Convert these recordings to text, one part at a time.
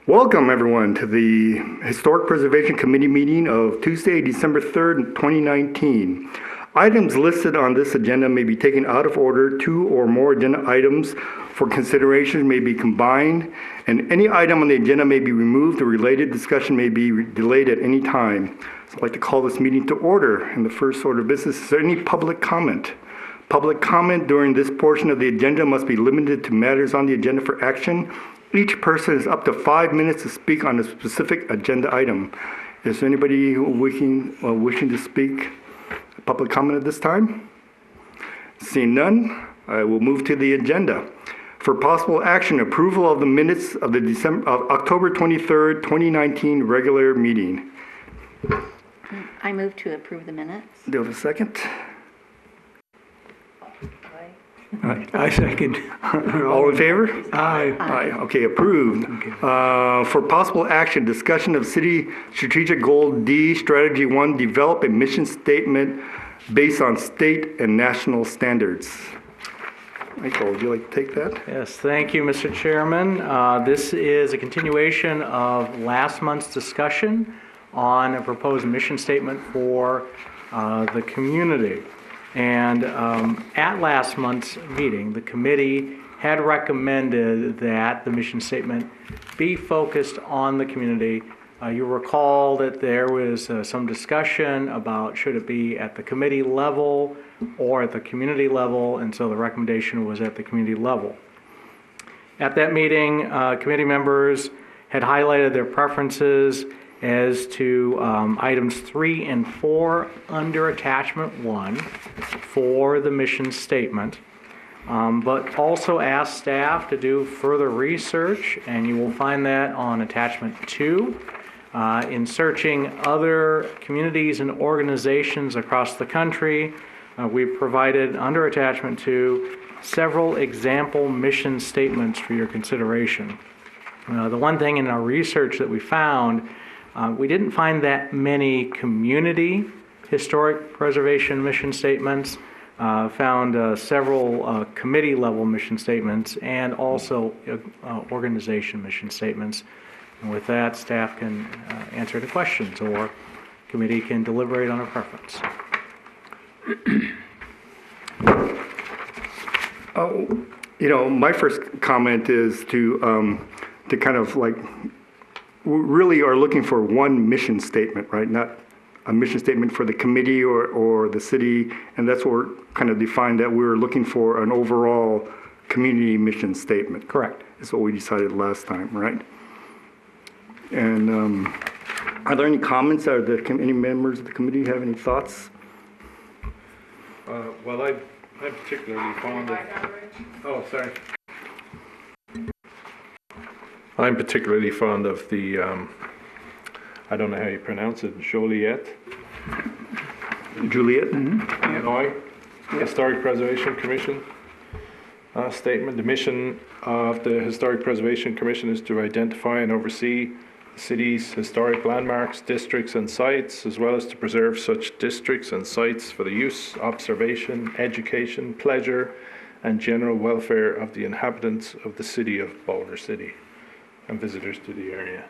Welcome, everyone, to the Historic Preservation Committee meeting of Tuesday, December 3rd, 2019. Items listed on this agenda may be taken out of order. Two or more agenda items for consideration may be combined, and any item on the agenda may be removed or related discussion may be delayed at any time. So I'd like to call this meeting to order. And the first order of business, is there any public comment? Public comment during this portion of the agenda must be limited to matters on the agenda for action. Each person is up to 5 minutes to speak on a specific agenda item. Is there anybody wishing to speak public comment at this time? Seeing none, I will move to the agenda. For possible action, approval of the minutes of the October 23rd, 2019 regular meeting. I move to approve the minutes. Do you have a second? I second. All in favor? Aye. Aye. Okay, approved. Okay. For possible action, discussion of city strategic goal D, strategy 1, develop a mission statement based on state and national standards. Michael, would you like to take that? Yes, thank you, Mr. Chairman. This is a continuation of last month's discussion on a proposed mission statement for the community. And at last month's meeting, the committee had recommended that the mission statement be focused on the community. You recall that there was some discussion about should it be at the committee level or at the community level, and so the recommendation was at the community level. At that meeting, committee members had highlighted their preferences as to items 3 and 4 under attachment 1 for the mission statement, but also asked staff to do further research, and you will find that on attachment 2. In searching other communities and organizations across the country, we've provided under attachment 2 several example mission statements for your consideration. The one thing in our research that we found, we didn't find that many community historic preservation mission statements, found several committee level mission statements, and also organization mission statements. And with that, staff can answer the questions, or committee can deliberate on a preference. My first comment is to kind of like, we really are looking for one mission statement, right? Not a mission statement for the committee or the city, and that's what we're kind of defined, that we're looking for an overall community mission statement. Correct. That's what we decided last time, right? And are there any comments? Are there any members of the committee have any thoughts? Well, I'm particularly fond of... Oh, sorry. I'm particularly fond of the, I don't know how you pronounce it, Joliet? Illinois Historic Preservation Commission statement. The mission of the Historic Preservation Commission is to identify and oversee the city's historic landmarks, districts, and sites, as well as to preserve such districts and sites for the use, observation, education, pleasure, and general welfare of the inhabitants of the city of Boulder City and visitors to the area.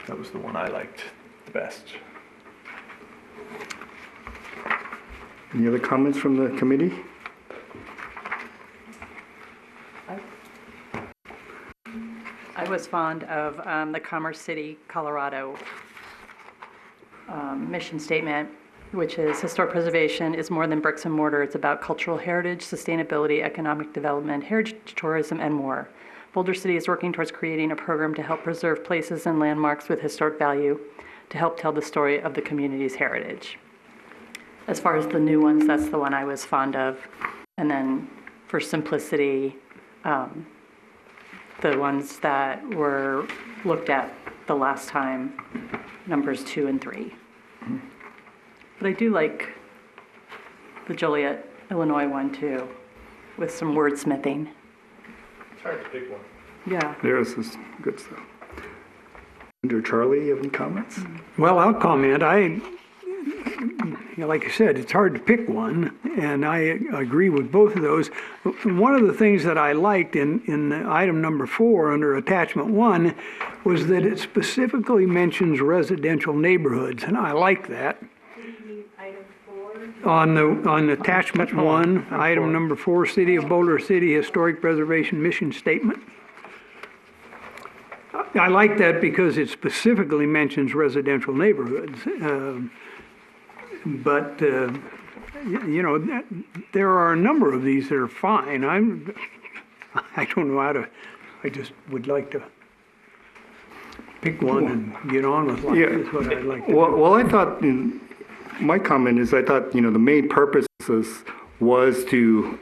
That was the one I liked the best. Any other comments from the committee? I was fond of the Commerce City, Colorado mission statement, which is historic preservation is more than bricks and mortar. It's about cultural heritage, sustainability, economic development, heritage tourism, and more. Boulder City is working towards creating a program to help preserve places and landmarks with historic value to help tell the story of the community's heritage. As far as the new ones, that's the one I was fond of. And then for simplicity, the ones that were looked at the last time, numbers 2 and 3. But I do like the Joliet, Illinois one too, with some wordsmithing. It's hard to pick one. Yeah. There's this good stuff. Under Charlie, you have any comments? Well, I'll comment. like I said, it's hard to pick one, and I agree with both of those. One of the things that I liked in item number 4 under attachment 1 was that it specifically mentions residential neighborhoods, and I like that. On attachment 1, item number 4, City of Boulder City Historic Preservation Mission Statement. I like that because it specifically mentions residential neighborhoods. But there are a number of these that are fine. I don't know how to, I just would like to pick one and get on with life, is what I'd like to do. Well, I thought, my comment is, I thought, the main purpose was to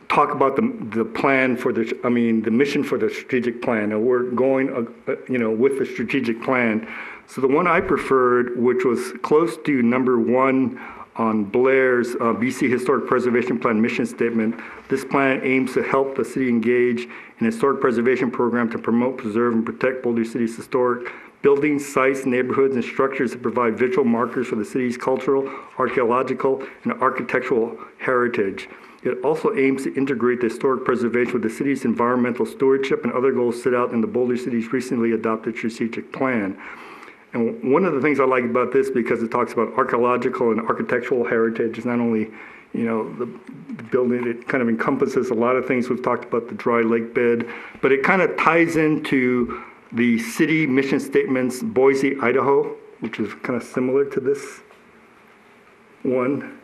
talk about the plan for the mission for the strategic plan. And we're going, with the strategic plan. So the one I preferred, which was close to number 1 on Blair's BC Historic Preservation Plan mission statement, this plan aims to help the city engage in a historic preservation program to promote, preserve, and protect Boulder City's historic buildings, sites, neighborhoods, and structures that provide visual markers for the city's cultural, archaeological, and architectural heritage. It also aims to integrate the historic preservation with the city's environmental stewardship and other goals set out in the Boulder City's recently adopted strategic plan. And one of the things I like about this, because it talks about archaeological and architectural heritage, is not only, the building, it kind of encompasses a lot of things. We've talked about the dry lake bed, but it kind of ties into the city mission statements, Boise, Idaho, which is kind of similar to this one,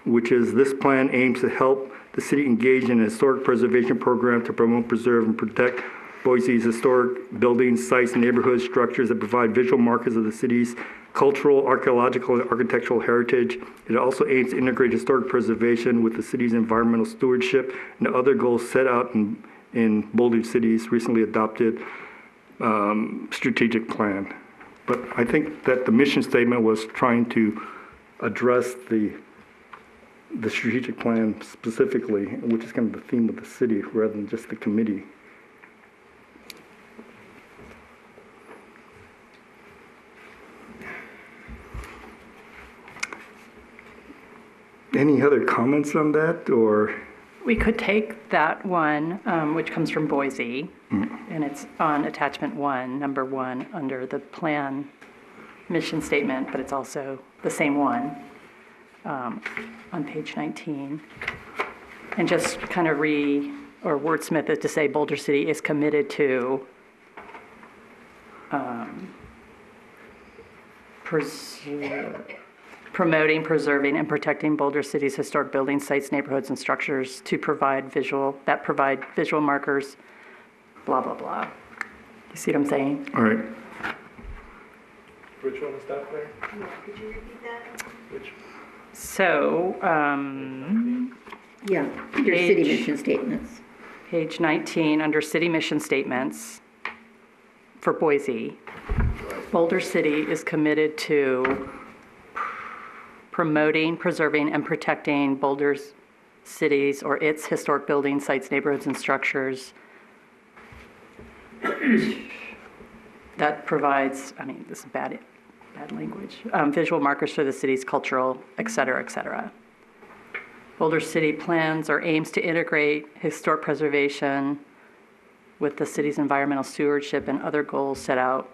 which is this plan aims to help the city engage in a historic preservation program to promote, preserve, and protect Boise's historic buildings, sites, neighborhoods, structures that provide visual markers of the city's cultural, archaeological, and architectural heritage. It also aims to integrate historic preservation with the city's environmental stewardship and other goals set out in Boulder City's recently adopted strategic plan. But I think that the mission statement was trying to address the strategic plan specifically, which is kind of the theme of the city rather than just the committee. Any other comments on that, or? We could take that one, which comes from Boise, and it's on attachment 1, number 1, under the plan mission statement, but it's also the same one on page 19. And just kind of wordsmith it to say Boulder City is committed to promoting, preserving, and protecting Boulder City's historic buildings, sites, neighborhoods, and structures to provide visual markers, blah, blah, blah. You see what I'm saying? All right. Which one is that there? Could you repeat that? Which? So, Yeah, your city mission statements. page 19, under city mission statements for Boise, Boulder City is committed to promoting, preserving, and protecting Boulder City's or its historic buildings, sites, neighborhoods, and structures that provides, this is bad language, visual markers for the city's cultural, et cetera, et cetera. Boulder City plans or aims to integrate historic preservation with the city's environmental stewardship and other goals set out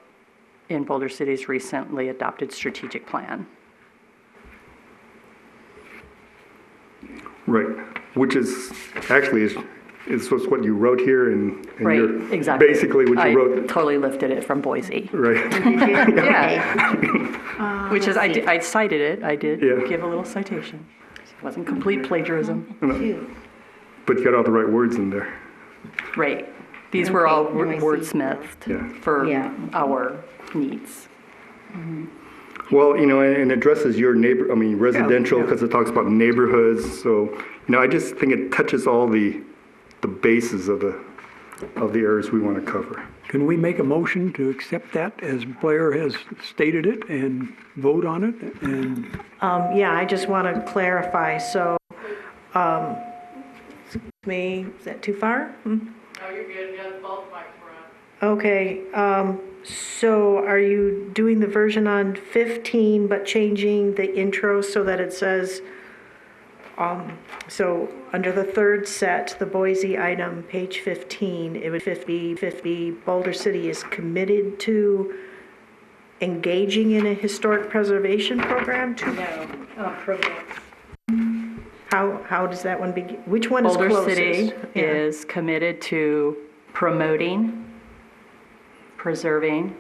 in Boulder City's recently adopted strategic plan. Right, which is actually is what you wrote here, and Right, you're exactly. basically what you wrote. I totally lifted it from Boise. Right. Yeah. Which is, I cited it, I did Yeah. give a little citation. It wasn't complete plagiarism. But you got all the right words in there. Right. These were all Okay, now I see. wordsmithed Yeah. for Yeah. our needs. Well, and addresses your residential, because it talks about neighborhoods. So, I just think it touches all the bases of the areas we want to cover. Can we make a motion to accept that as Blair has stated it and vote on it? And Yeah, I just want to clarify, so, excuse me, is that too far? No, you're good, you have both mics, Brad. Okay, So are you doing the version on 15, but changing the intro so that it says, so under the third set, the Boise item, page 15, it would 50, Boulder City is committed to engaging in a historic preservation program to? No, program. How does that one begin? Which one is Boulder closest? City Yeah. is committed to promoting, preserving,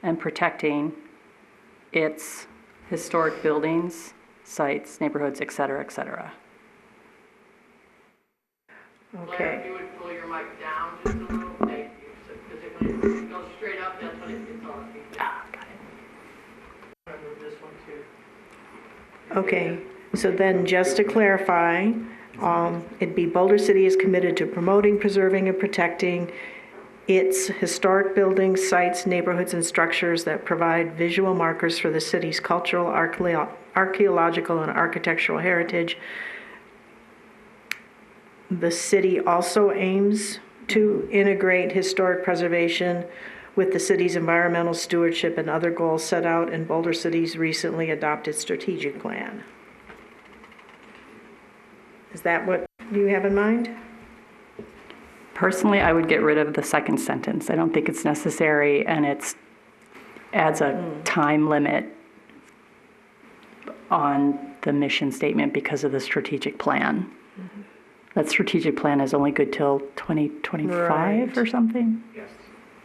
and protecting its historic buildings, sites, neighborhoods, et cetera, et cetera. Blair, if Okay. you would pull your mic down just a little, thank you, because when it goes straight up, that's when it gets all the feedback. Remember this one too. Okay, so then just to clarify, it'd be Boulder City is committed to promoting, preserving, and protecting its historic buildings, sites, neighborhoods, and structures that provide visual markers for the city's cultural, archaeological, and architectural heritage. The city also aims to integrate historic preservation with the city's environmental stewardship and other goals set out in Boulder City's recently adopted strategic plan. Is that what you have in mind? Personally, I would get rid of the second sentence. I don't think it's necessary, and it adds a time limit on the mission statement because of the strategic plan. That strategic plan is only good till 2025 Right. or something? Yes.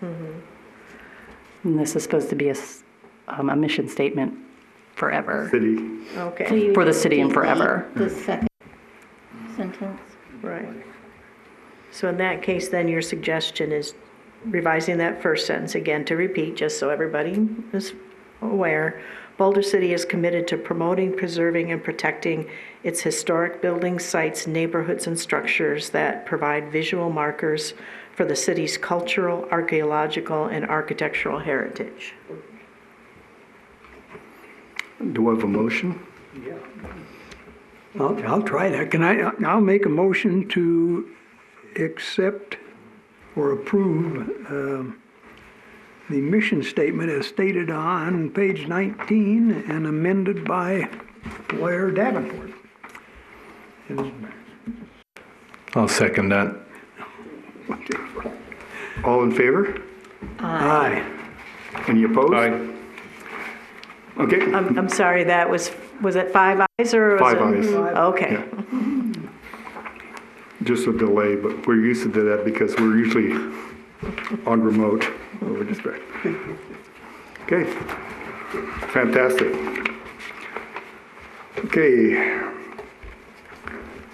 And this is supposed to be a mission statement forever, City. Okay, for the city and forever. The second sentence. right. So in that case, then your suggestion is revising that first sentence again to repeat, just so everybody is aware. Boulder City is committed to promoting, preserving, and protecting its historic buildings, sites, neighborhoods, and structures that provide visual markers for the city's cultural, archaeological, and architectural heritage. Do I have a motion? I'll try that. I'll make a motion to accept or approve the mission statement as stated on page 19 and amended by Blair Davenport. I'll second that. All in favor? Aye. Any opposed? Aye. Okay, I'm sorry, that was it 5 ayes or was 5 it? ayes. Okay. Just a delay, but we're used to that because we're usually on remote. We're just back. Okay, fantastic. Okay.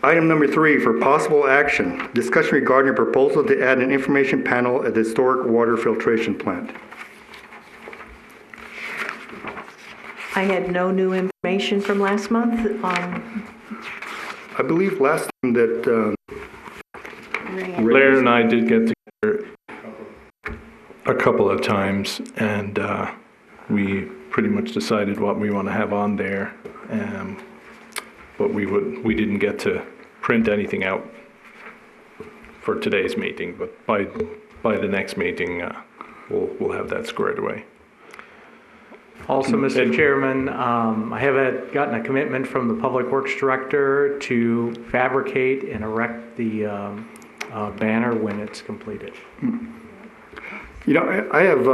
Item number 3 for possible action, discussion regarding a proposal to add an information panel at the historic water filtration plant. I had no new information from last month. I believe last time that Blair and I did get together a couple of times, and we pretty much decided what we want to have on there. But we didn't get to print anything out for today's meeting. But by the next meeting, we'll have that squared away. Also, Mr. Chairman, I have gotten a commitment from the Public Works Director to fabricate and erect the banner when it's completed. You know, I have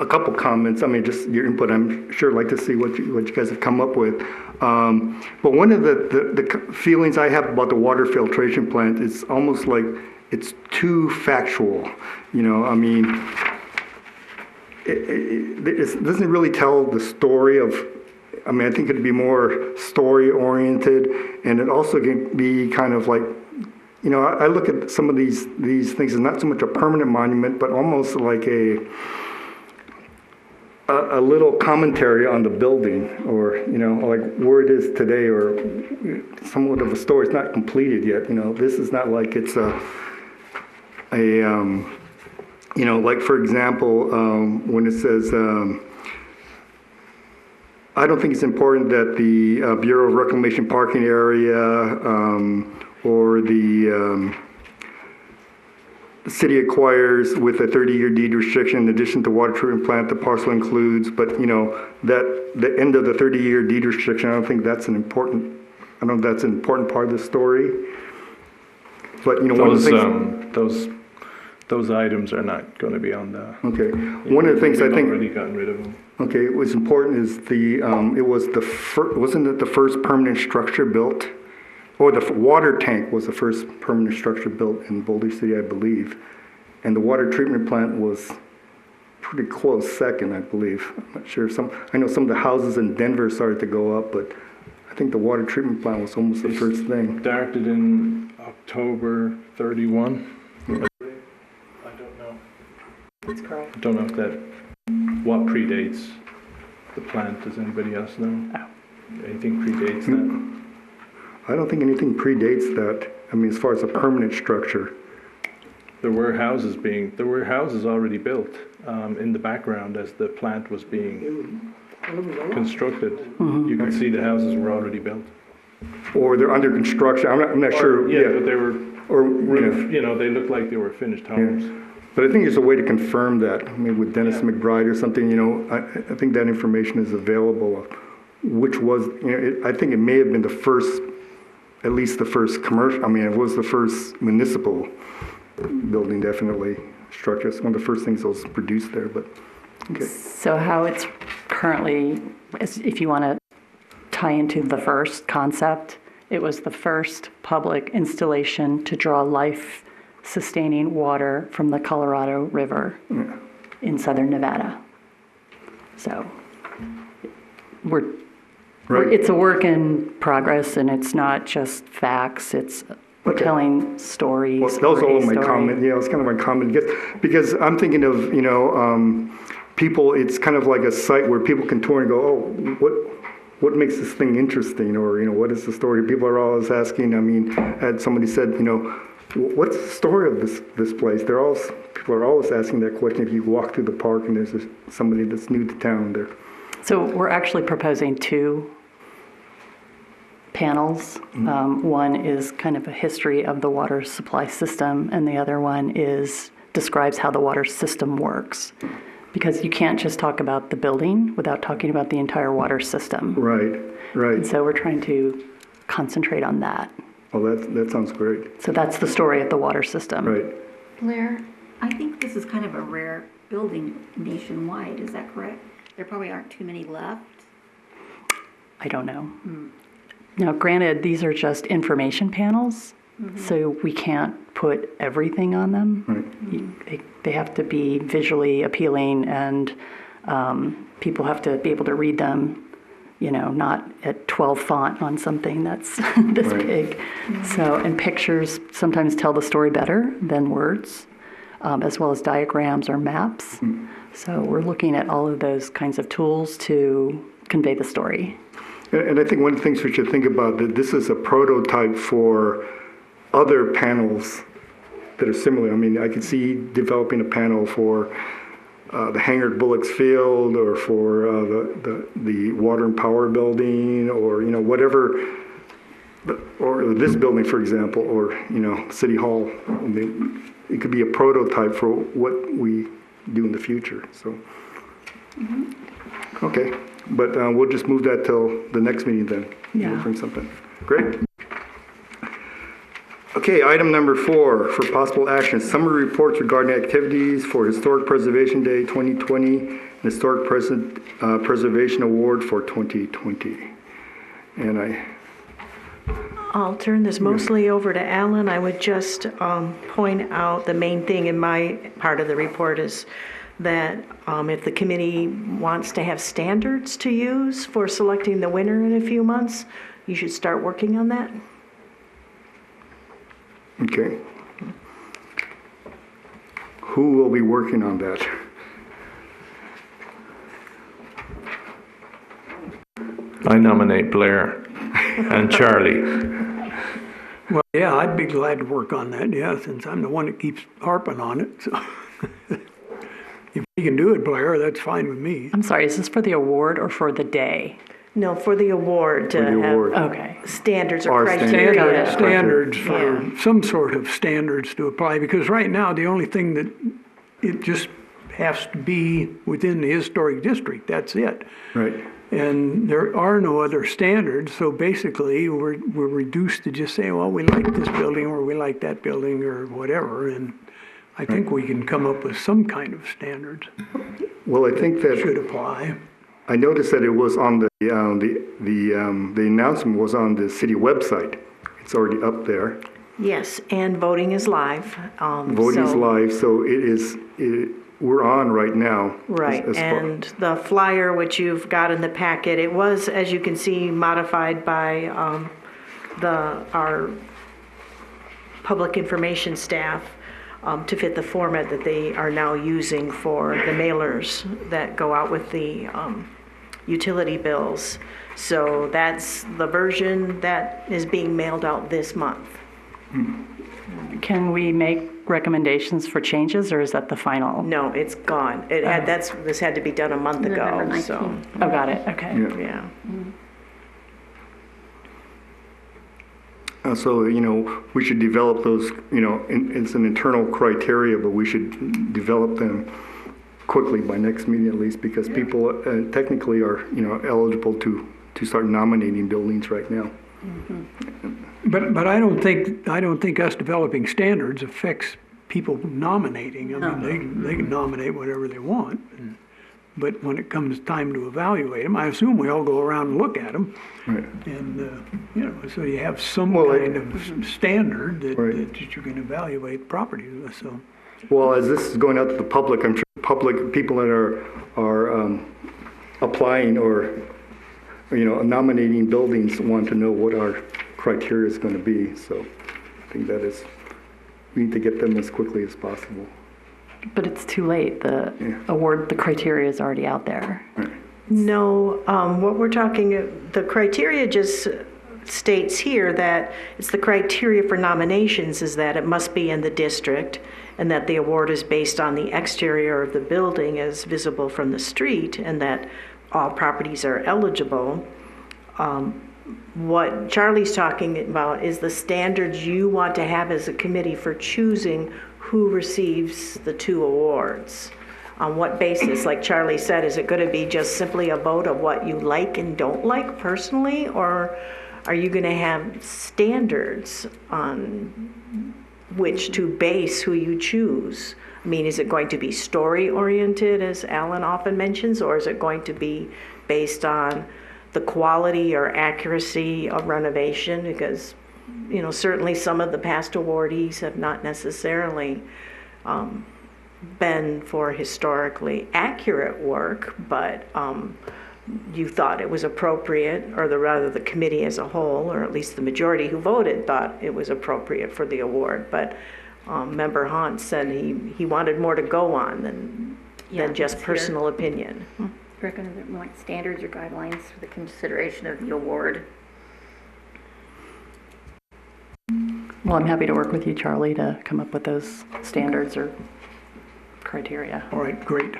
a couple comments. I mean, just your input. I'm sure I'd like to see what you guys have come up with. But one of the feelings I have about the water filtration plant is almost like it's too factual. You know, I mean, it doesn't really tell the story of. I mean, I think it'd be more story oriented, and it also can be kind of like. You know, I look at some of these things as not so much a permanent monument, but almost like a little commentary on the building, or you know, like where it is today, or somewhat of a story. It's not completed yet. You know, this is not like it's you know, like for example, when it says. I don't think it's important that the Bureau of Reclamation parking area or the the city acquires with a 30-year deed restriction in addition to water treatment plant, the parcel includes, but, that the end of the 30-year deed restriction, I don't think that's an important part of the story. But, one of the things. Those items are not going to be on the. Okay. One of the things I We've think. already gotten rid of them. Okay, what's important is wasn't it the first permanent structure built? Or the water tank was the first permanent structure built in Boulder City, I believe. And the water treatment plant was pretty close second, I believe. I'm not sure. I know some of the houses in Denver started to go up, but I think the water treatment plant was almost the first thing. Started in October 31. I don't know. That's correct. I don't know what predates the plant. Does anybody else know? Anything predates that? I don't think anything predates that. I mean, as far as a permanent structure. There were houses already built in the background as the plant was being constructed. You can see the houses were already built. Or they're under construction. I'm not sure. Yeah, but they were Or, they looked like they were finished homes. But I think there's a way to confirm that. I mean, with Dennis McBride or something, I think that information is available. Which was, I think it may have been the first, at least the first commercial. I mean, it was the first municipal building, definitely structure. It's one of the first things that was produced there. But okay. So how it's currently, if you want to tie into the first concept, it was the first public installation to draw life-sustaining water from the Colorado River in southern Nevada. So it's a work in progress, and it's not just facts. We're telling stories. Well, that was all my comment. Yeah, it was kind of my comment because I'm thinking of people. It's kind of like a site where people can tour and go, oh, what makes this thing interesting, or what is the story? People are always asking. I mean, had somebody said, what's the story of this place? People are always asking that question if you walk through the park and there's somebody that's new to town there. So we're actually proposing two panels. One is kind of a history of the water supply system, and the other one describes how the water system works. Because you can't just talk about the building without talking about the entire water system. Right. And so we're trying to concentrate on that. Oh, that sounds great. So that's the story of the water system. Right. Blair, I think this is kind of a rare building nationwide, is that correct? There probably aren't too many left. I don't know. Now, granted, these are just information panels, so we can't put everything on them. Right. They have to be visually appealing, and people have to be able to read them, not at 12 font on something that's this big. So, and pictures sometimes tell the story better than words, as well as diagrams or maps. So we're looking at all of those kinds of tools to convey the story. And I think one of the things we should think about that this is a prototype for other panels that are similar. I mean, I could see developing a panel for the hangar at Bullock's Field, or for the Water and Power Building, or whatever, or this building, for example, or City Hall. I mean, it could be a prototype for what we do in the future. So, okay, but we'll just move that till the next meeting then. Yeah. We'll bring something. Great. Okay, item number 4 for possible action: summary reports regarding activities for Historic Preservation Day 2020 and Historic Preservation Award for 2020. And I'll turn this mostly over to Alan. I would just point out the main thing in my part of the report is that if the committee wants to have standards to use for selecting the winner in a few months, you should start working on that. okay. Who will be working on that? I nominate Blair and Charlie. Well, yeah, I'd be glad to work on that, since I'm the one that keeps harping on it. So if you can do it, Blair, that's fine with me. I'm sorry, is this for the award or for the day? No, for the award to For the award. have Okay. standards or Our criteria. standards. Standards for, Yeah. some sort of standards to apply, because right now, the only thing that, it just has to be within the historic district, that's it. Right. And there are no other standards, so basically, we're reduced to just say, well, we like this building, or we like that building, or whatever, and I think we can come up with some kind of standards Well, I think that should apply. I noticed that it was on the announcement was on the city website. It's already up there. Yes, and voting is live. Voting's so- live, so we're on right now. Right, as far- and the flyer, which you've got in the packet, it was, as you can see, modified by our public information staff to fit the format that they are now using for the mailers that go out with the utility bills. So that's the version that is being mailed out this month. Can we make recommendations for changes, or is that the final? No, it's gone. This had to be done a month ago, November so, 19th. Oh, got it, okay. Yeah. yeah. So, we should develop those, it's an internal criteria, but we should develop them quickly by next meeting at least, because people technically are, eligible to start nominating buildings right now. But I don't think us developing standards affects people nominating. I mean, they can nominate whatever they want. But when it comes time to evaluate them, I assume we all go around and look at them. Right. And, so you have some Well, kind of standard that Right. that you can evaluate properties with, so. Well, as this is going out to the public, I'm sure people that are applying or, nominating buildings want to know what our criteria is going to be. So I think we need to get them as quickly as possible. But it's too late, the award, the criteria is already out there. No, what we're talking, the criteria just states here that it's the criteria for nominations is that it must be in the district and that the award is based on the exterior of the building as visible from the street and that all properties are eligible. What Charlie's talking about is the standards you want to have as a committee for choosing who receives the 2 awards. On what basis? Like Charlie said, is it going to be just simply a vote of what you like and don't like personally? Or are you going to have standards on which to base who you choose? I mean, is it going to be story-oriented, as Alan often mentions, or is it going to be based on the quality or accuracy of renovation? Because, certainly some of the past awardees have not necessarily been for historically accurate work, but you thought it was appropriate, or rather the committee as a whole, or at least the majority who voted thought it was appropriate for the award. But Member Hunt said he wanted more to go on than just it's personal opinion. Recommend like standards or guidelines for the consideration of the award. Well, I'm happy to work with you, Charlie, to come up with those standards or criteria. All right, great.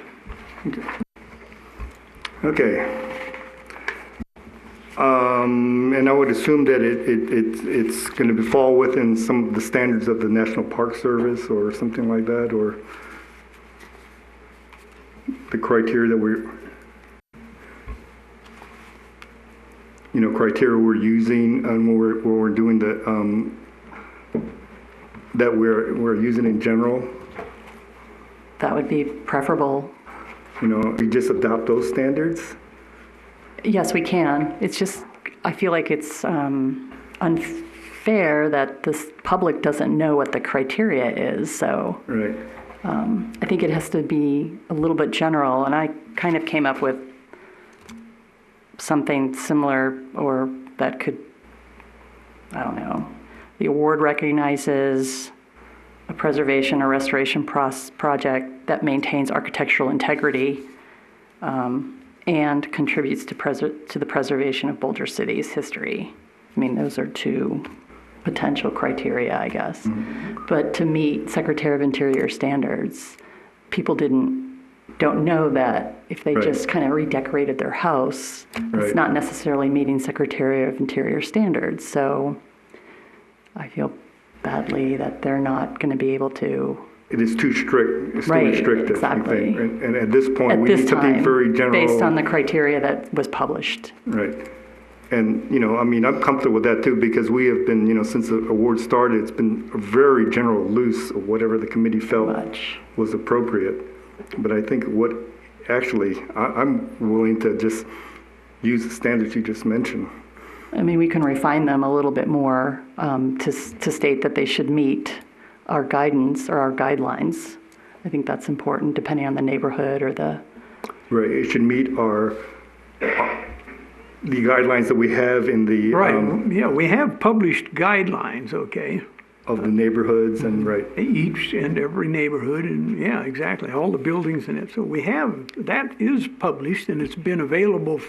Okay. And I would assume that it's going to fall within some of the standards of the National Park Service or something like that, or the criteria that criteria we're using when we're doing the that we're using in general. That would be preferable. We just adopt those standards. Yes, we can. It's just, I feel like it's unfair that this public doesn't know what the criteria is, so. Right. I think it has to be a little bit general, and I kind of came up with something similar, or that could, I don't know. The award recognizes a preservation or restoration project that maintains architectural integrity and contributes to the preservation of Boulder City's history. I mean, those are 2 potential criteria, I guess. Mm-hmm. But to meet Secretary of Interior standards, people didn't don't know that if they Right. just kind of redecorated their house, Right. it's not necessarily meeting Secretary of Interior standards. So I feel badly that they're not going to be able to. It is too strict, it's too Right, restrictive. exactly. You think. And at this point, At we this need something time, very general. based on the criteria that was published. Right. And, I mean, I'm comfortable with that too, because we have been, since the award started, it's been a very general loose of whatever the committee felt Much. was appropriate. But I think I'm willing to just use the standards you just mentioned. I mean, we can refine them a little bit more to state that they should meet our guidance or our guidelines. I think that's important, depending on the neighborhood or the. Right, it should meet the guidelines that we have in the. Right, yeah, we have published guidelines, okay? Of the neighborhoods and, right. Each and every neighborhood, and yeah, exactly, all the buildings in it. So we have, that is published, and it's been available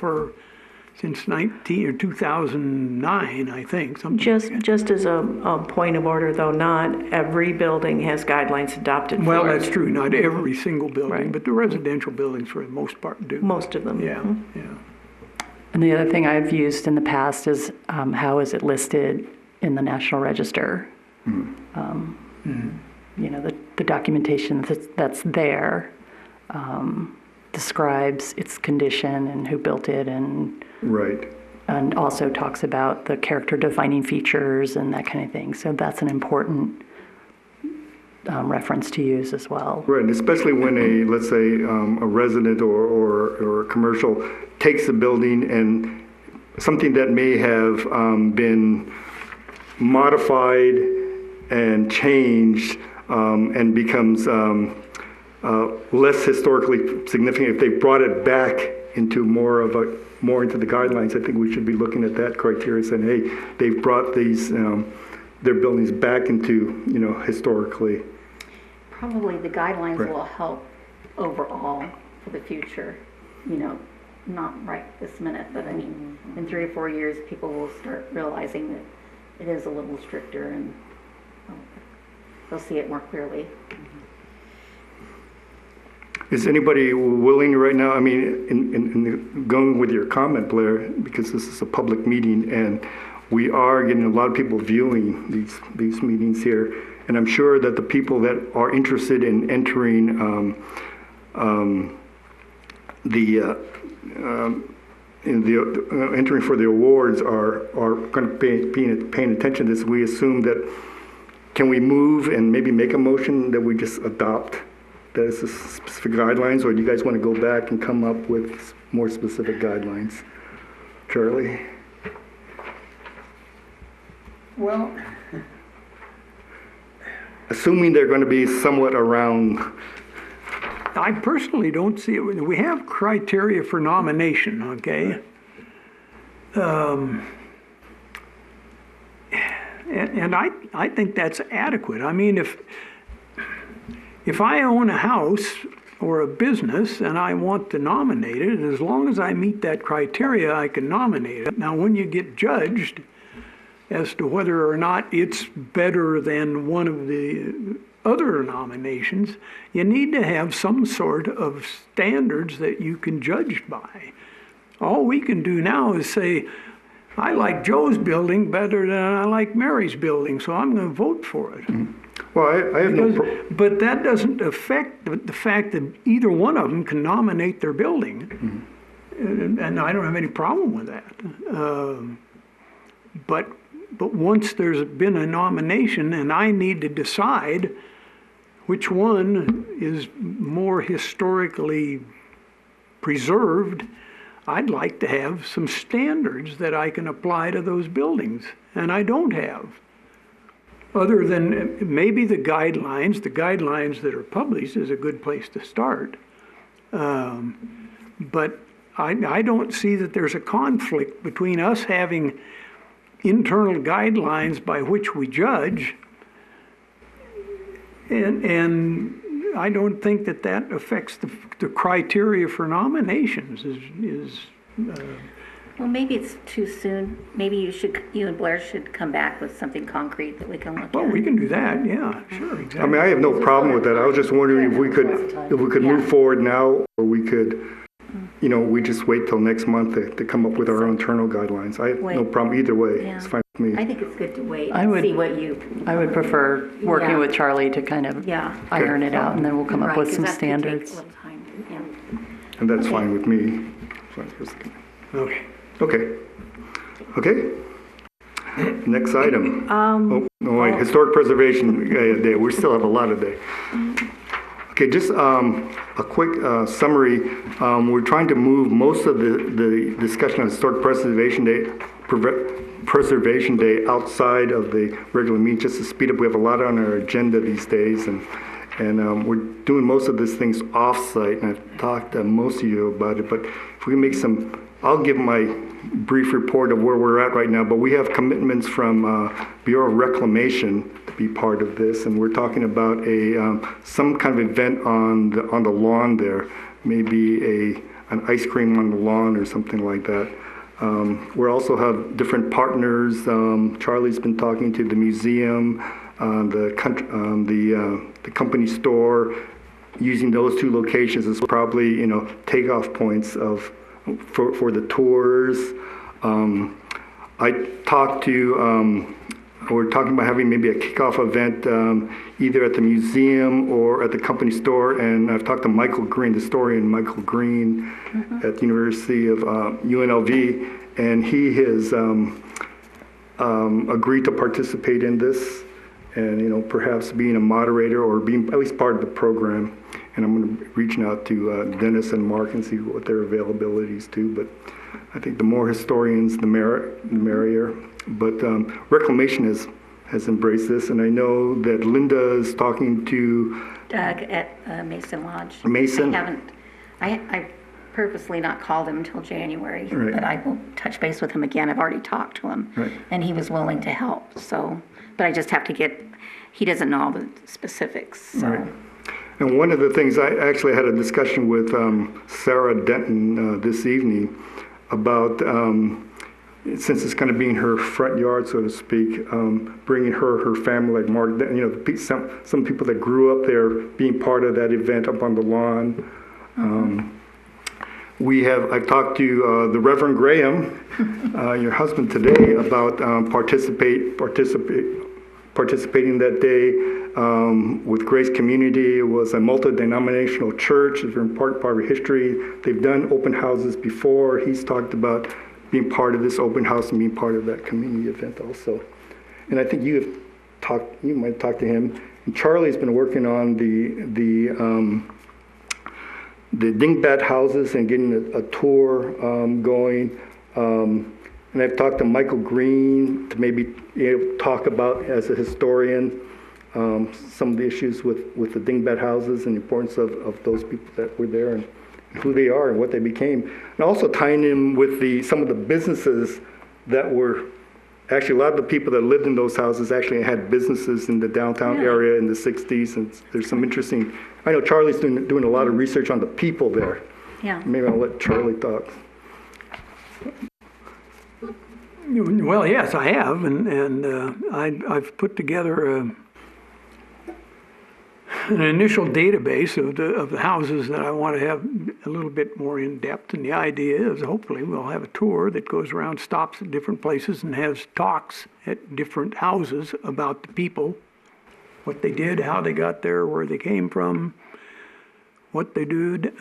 since 2009, I think, something like that. Just as a point of order, though, not every building has guidelines adopted for it. Well, that's true, not every single building, Right. but the residential buildings for the most part do. Most of them. Yeah, yeah. And the other thing I've used in the past is how is it listed in the National Register? The documentation that's there describes its condition and who built it, and Right. also talks about the character defining features and that kind of thing. So that's an important reference to use as well. Right, and especially when let's say, a resident or a commercial takes a building and something that may have been modified and changed and becomes less historically significant, if they brought it back into more into the guidelines, I think we should be looking at that criteria, saying, hey, they've brought these their buildings back into historically. Probably the guidelines Right. will help overall for the future, not right this minute, but I mean, in 3 or 4 years, people will start realizing that it is a little stricter and they'll see it more clearly. Is anybody willing right now, I mean, in going with your comment, Blair, because this is a public meeting and we are getting a lot of people viewing these meetings here, and I'm sure that the people that are interested in entering entering for the awards are going to be paying attention to this. We assume that, can we move and maybe make a motion that we just adopt that as a specific guidelines, or do you guys want to go back and come up with more specific guidelines? Charlie? Well, Assuming they're going to be somewhat around. I personally don't see it. We have criteria for nomination, okay? And I think that's adequate. I mean, if I own a house or a business and I want to nominate it, as long as I meet that criteria, I can nominate it. Now, when you get judged as to whether or not it's better than one of the other nominations, you need to have some sort of standards that you can judge by. All we can do now is say, I like Joe's building better than I like Mary's building, so I'm going to vote for it. Well, I have no. But that doesn't affect the fact that either one of them can nominate their building. And I don't have any problem with that. But once there's been a nomination and I need to decide which one is more historically preserved, I'd like to have some standards that I can apply to those buildings, and I don't have. Other than maybe the guidelines that are published is a good place to start. But I don't see that there's a conflict between us having internal guidelines by which we judge, and I don't think that affects the criteria for nominations. Well, maybe it's too soon. Maybe you and Blair should come back with something concrete that we can look Well, at. we can do that, yeah, sure, I exactly. mean, I have no problem with that. I was just wondering if we could move forward now, or we could, we just wait till next month to come up with our own internal guidelines. I have no Wait. problem either way. Yeah. It's fine with I me. think it's good to wait I and would- see what you, I would prefer working Yeah. with Charlie to kind of yeah. iron it out, and then we'll come up Right, with 'cause some that could take a standards. little time, yeah. And that's fine with me. Okay. Okay. Next item. Oh, no, wait, Historic Preservation Day. We still have a lot of day. Okay, just a quick summary. We're trying to move most of the discussion on Historic Preservation Day outside of the regular meeting, just to speed up. We have a lot on our agenda these days, and we're doing most of these things off-site, and I've talked to most of you about it, but if we can make I'll give my brief report of where we're at right now, but we have commitments from Bureau of Reclamation to be part of this, and we're talking about some kind of event on the lawn there, maybe an ice cream on the lawn or something like that. We also have different partners. Charlie's been talking to the museum, the company store. Using those two locations as probably takeoff points for the tours. I talked to. We're talking about having maybe a kickoff event either at the museum or at the company store. And I've talked to Michael Green, the historian Michael Green at the University of UNLV, and he has agreed to participate in this and, perhaps being a moderator or being at least part of the program. And I'm going to be reaching out to Dennis and Mark and see what their availability is too. But I think the more historians, the merrier. But Reclamation has embraced this, and I know that Linda is talking to Doug at Mason Lodge. Mason? I purposely not called him until January, Right. but I will touch base with him again. I've already talked to him. Right. And he was willing to help, so, but I just have to he doesn't know all the specifics, so. Right. And one of the things, I actually had a discussion with Sarah Denton this evening about, since it's kind of being her front yard, so to speak, bringing her family, like Mark, some people that grew up there, being part of that event up on the lawn. I've talked to the Reverend Graham, your husband, today about participating that day with Grace Community. It was a multi-denominational church. It's an important part of history. They've done open houses before. He's talked about being part of this open house and being part of that community event also. And I think you might talk to him. And Charlie's been working on the dingbat houses and getting a tour going. And I've talked to Michael Green to maybe talk about, as a historian, some of the issues with the dingbat houses and the importance of those people that were there and who they are and what they became. And also tying in with some of the businesses that were, actually a lot of the people that lived in those houses actually had businesses in the downtown area in the 60s. And there's some interesting, I know Charlie's doing a lot of research on the people there. Yeah. Maybe I'll let Charlie talk. Well, yes, I have, and I've put together an initial database of the houses that I want to have a little bit more in depth. And the idea is, hopefully, we'll have a tour that goes around, stops at different places, and has talks at different houses about the people, what they did, how they got there, where they came from, what they did.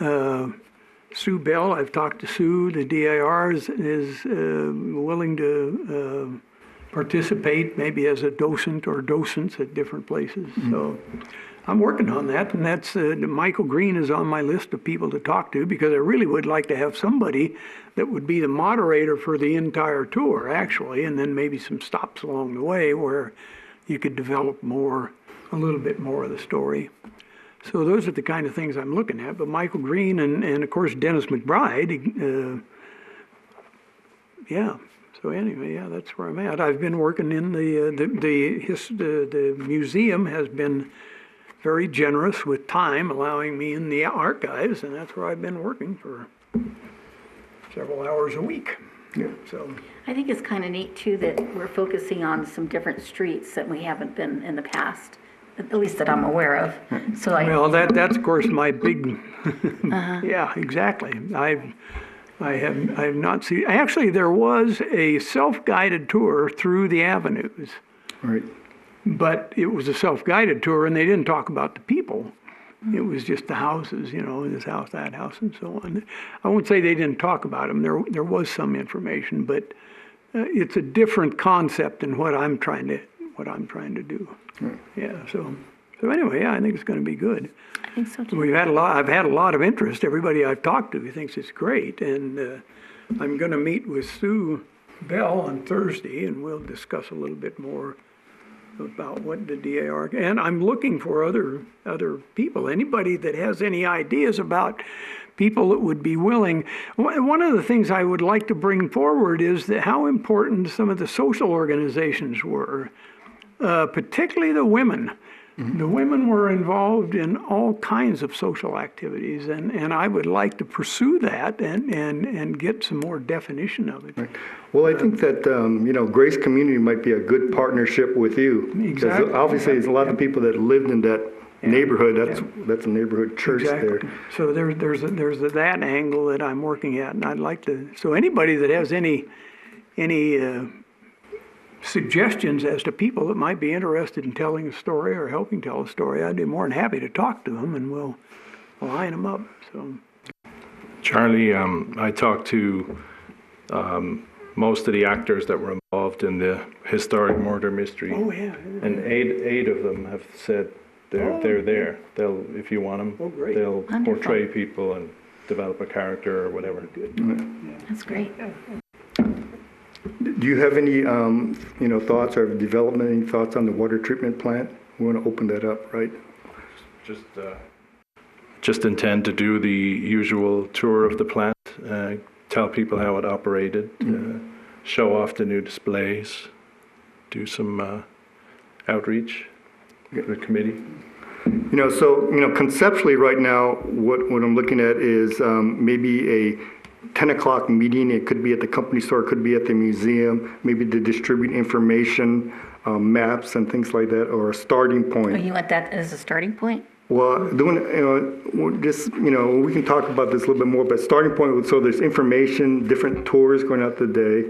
Sue Bell, I've talked to Sue, the DIR is willing to participate maybe as a docent or docents at different places. So I'm working on that, and that's Michael Green is on my list of people to talk to, because I really would like to have somebody that would be the moderator for the entire tour, actually, and then maybe some stops along the way where you could develop a little bit more of the story. So those are the kind of things I'm looking at. But Michael Green and of course Dennis McBride, So anyway, that's where I'm at. I've been working in the museum has been very generous with time, allowing me in the archives, and that's where I've been working for several hours a week. So, I think it's kind of neat too that we're focusing on some different streets that we haven't been in the past, at least that I'm aware of. So well, that's of course my big, yeah, exactly. I have not seen, actually, there was a self-guided tour through the avenues, Right. but it was a self-guided tour and they didn't talk about the people. It was just the houses, this house, that house, and so on. I won't say they didn't talk about them. There was some information, but it's a different concept than what I'm trying to do. Yeah. So anyway, yeah, I think it's going to be good. I think so too. I've had a lot of interest. Everybody I've talked to thinks it's great, and I'm going to meet with Sue Bell on Thursday, and we'll discuss a little bit more about what the DAR, and I'm looking for other people, anybody that has any ideas about people that would be willing. One of the things I would like to bring forward is that how important some of the social organizations were, particularly the women. The women were involved in all kinds of social activities, and I would like to pursue that and get some more definition of it. Well, I think that, Grace Community might be a good partnership with you. Exactly. Because obviously, there's a lot of people that lived in that neighborhood. That's a neighborhood church there. Exactly. So there's that angle that I'm working at, and I'd like to, so anybody that has any suggestions as to people that might be interested in telling a story or helping tell a story, I'd be more than happy to talk to them, and we'll line them up. So, Charlie, I talked to most of the actors that were involved in the historic murder mystery. oh yeah. And eight of them have said they're there. They'll, if you want them, Oh, great. they'll Wonderful. portray people and develop a character or whatever. That's great. Do you have any, thoughts or development, any thoughts on the water treatment plant? We want to open that up, right? Just intend to do the usual tour of the plant, tell people how it operated, show off the new displays, do some outreach with the committee. Conceptually right now, what I'm looking at is maybe a 10 o'clock meeting. It could be at the company store, it could be at the museum, maybe to distribute information, maps and things like that, or a starting Oh, point. you want that as a starting point? Well, we can talk about this a little bit more, but starting point, so there's information, different tours going out today,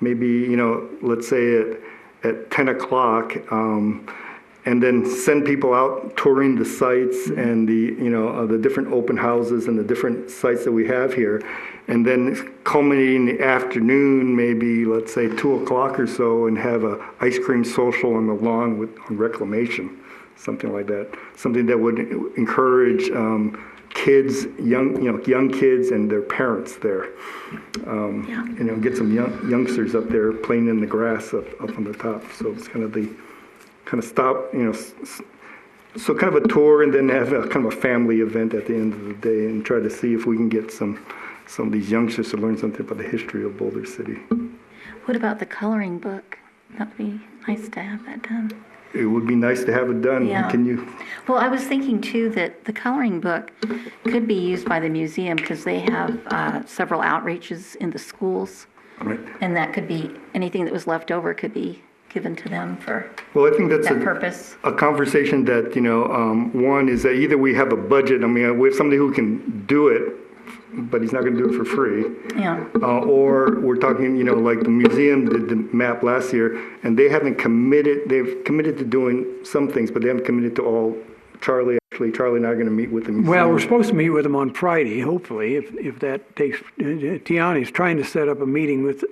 maybe, let's say at 10 o'clock, and then send people out touring the sites and the different open houses and the different sites that we have here. And then culminating in the afternoon, maybe, let's say 2 o'clock or so, and have a ice cream social on the lawn on reclamation, something like that. Something that would encourage kids, young kids and their parents there. Get some youngsters up there playing in the grass up on the top. So it's kind of stop, so kind of a tour, and then have a kind of a family event at the end of the day, and try to see if we can get some of these youngsters to learn something about the history of Boulder City. What about the coloring book? That'd be nice to have that done. It would be nice to have it done. Yeah. Can you? Well, I was thinking too that the coloring book could be used by the museum because they have several outreaches in the schools. Right. And that could be, anything that was left over could be given to them for Well, I think that's that purpose. a conversation that, one is that either we have a budget, we have somebody who can do it, but he's not going to do it for free. Yeah. Or we're talking, like the museum did the map last year, and they haven't committed, they've committed to doing some things, but they haven't committed to all. Charlie and I are going to meet with the museum. Well, we're supposed to meet with them on Friday, hopefully, if that takes, Tiani's trying to set up a meeting with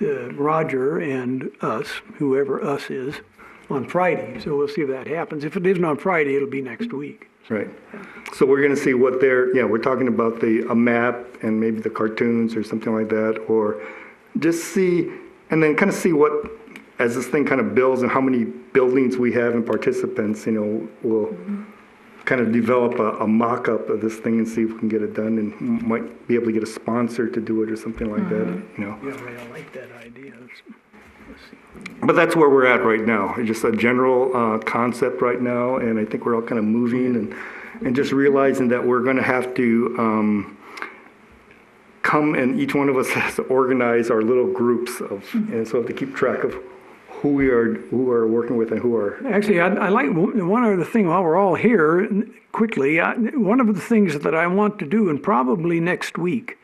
Roger and us, whoever us is, on Friday. So we'll see if that happens. If it isn't on Friday, it'll be next week. Right. So we're going to see what we're talking about a map and maybe the cartoons or something like that, or just see, and then kind of see what, as this thing kind of builds and how many buildings we have and participants, we'll kind of develop a mock-up of this thing and see if we can get it done, and might be able to get a sponsor to do it or something like that, Yeah, I like that idea. Let's see. But that's where we're at right now. It's just a general concept right now, and I think we're all kind of moving and just realizing that we're going to have to come and each one of us has to organize our little groups of, and so to keep track of who are working with and who are. Actually, I like one other thing while we're all here, quickly. One of the things that I want to do, and probably next week,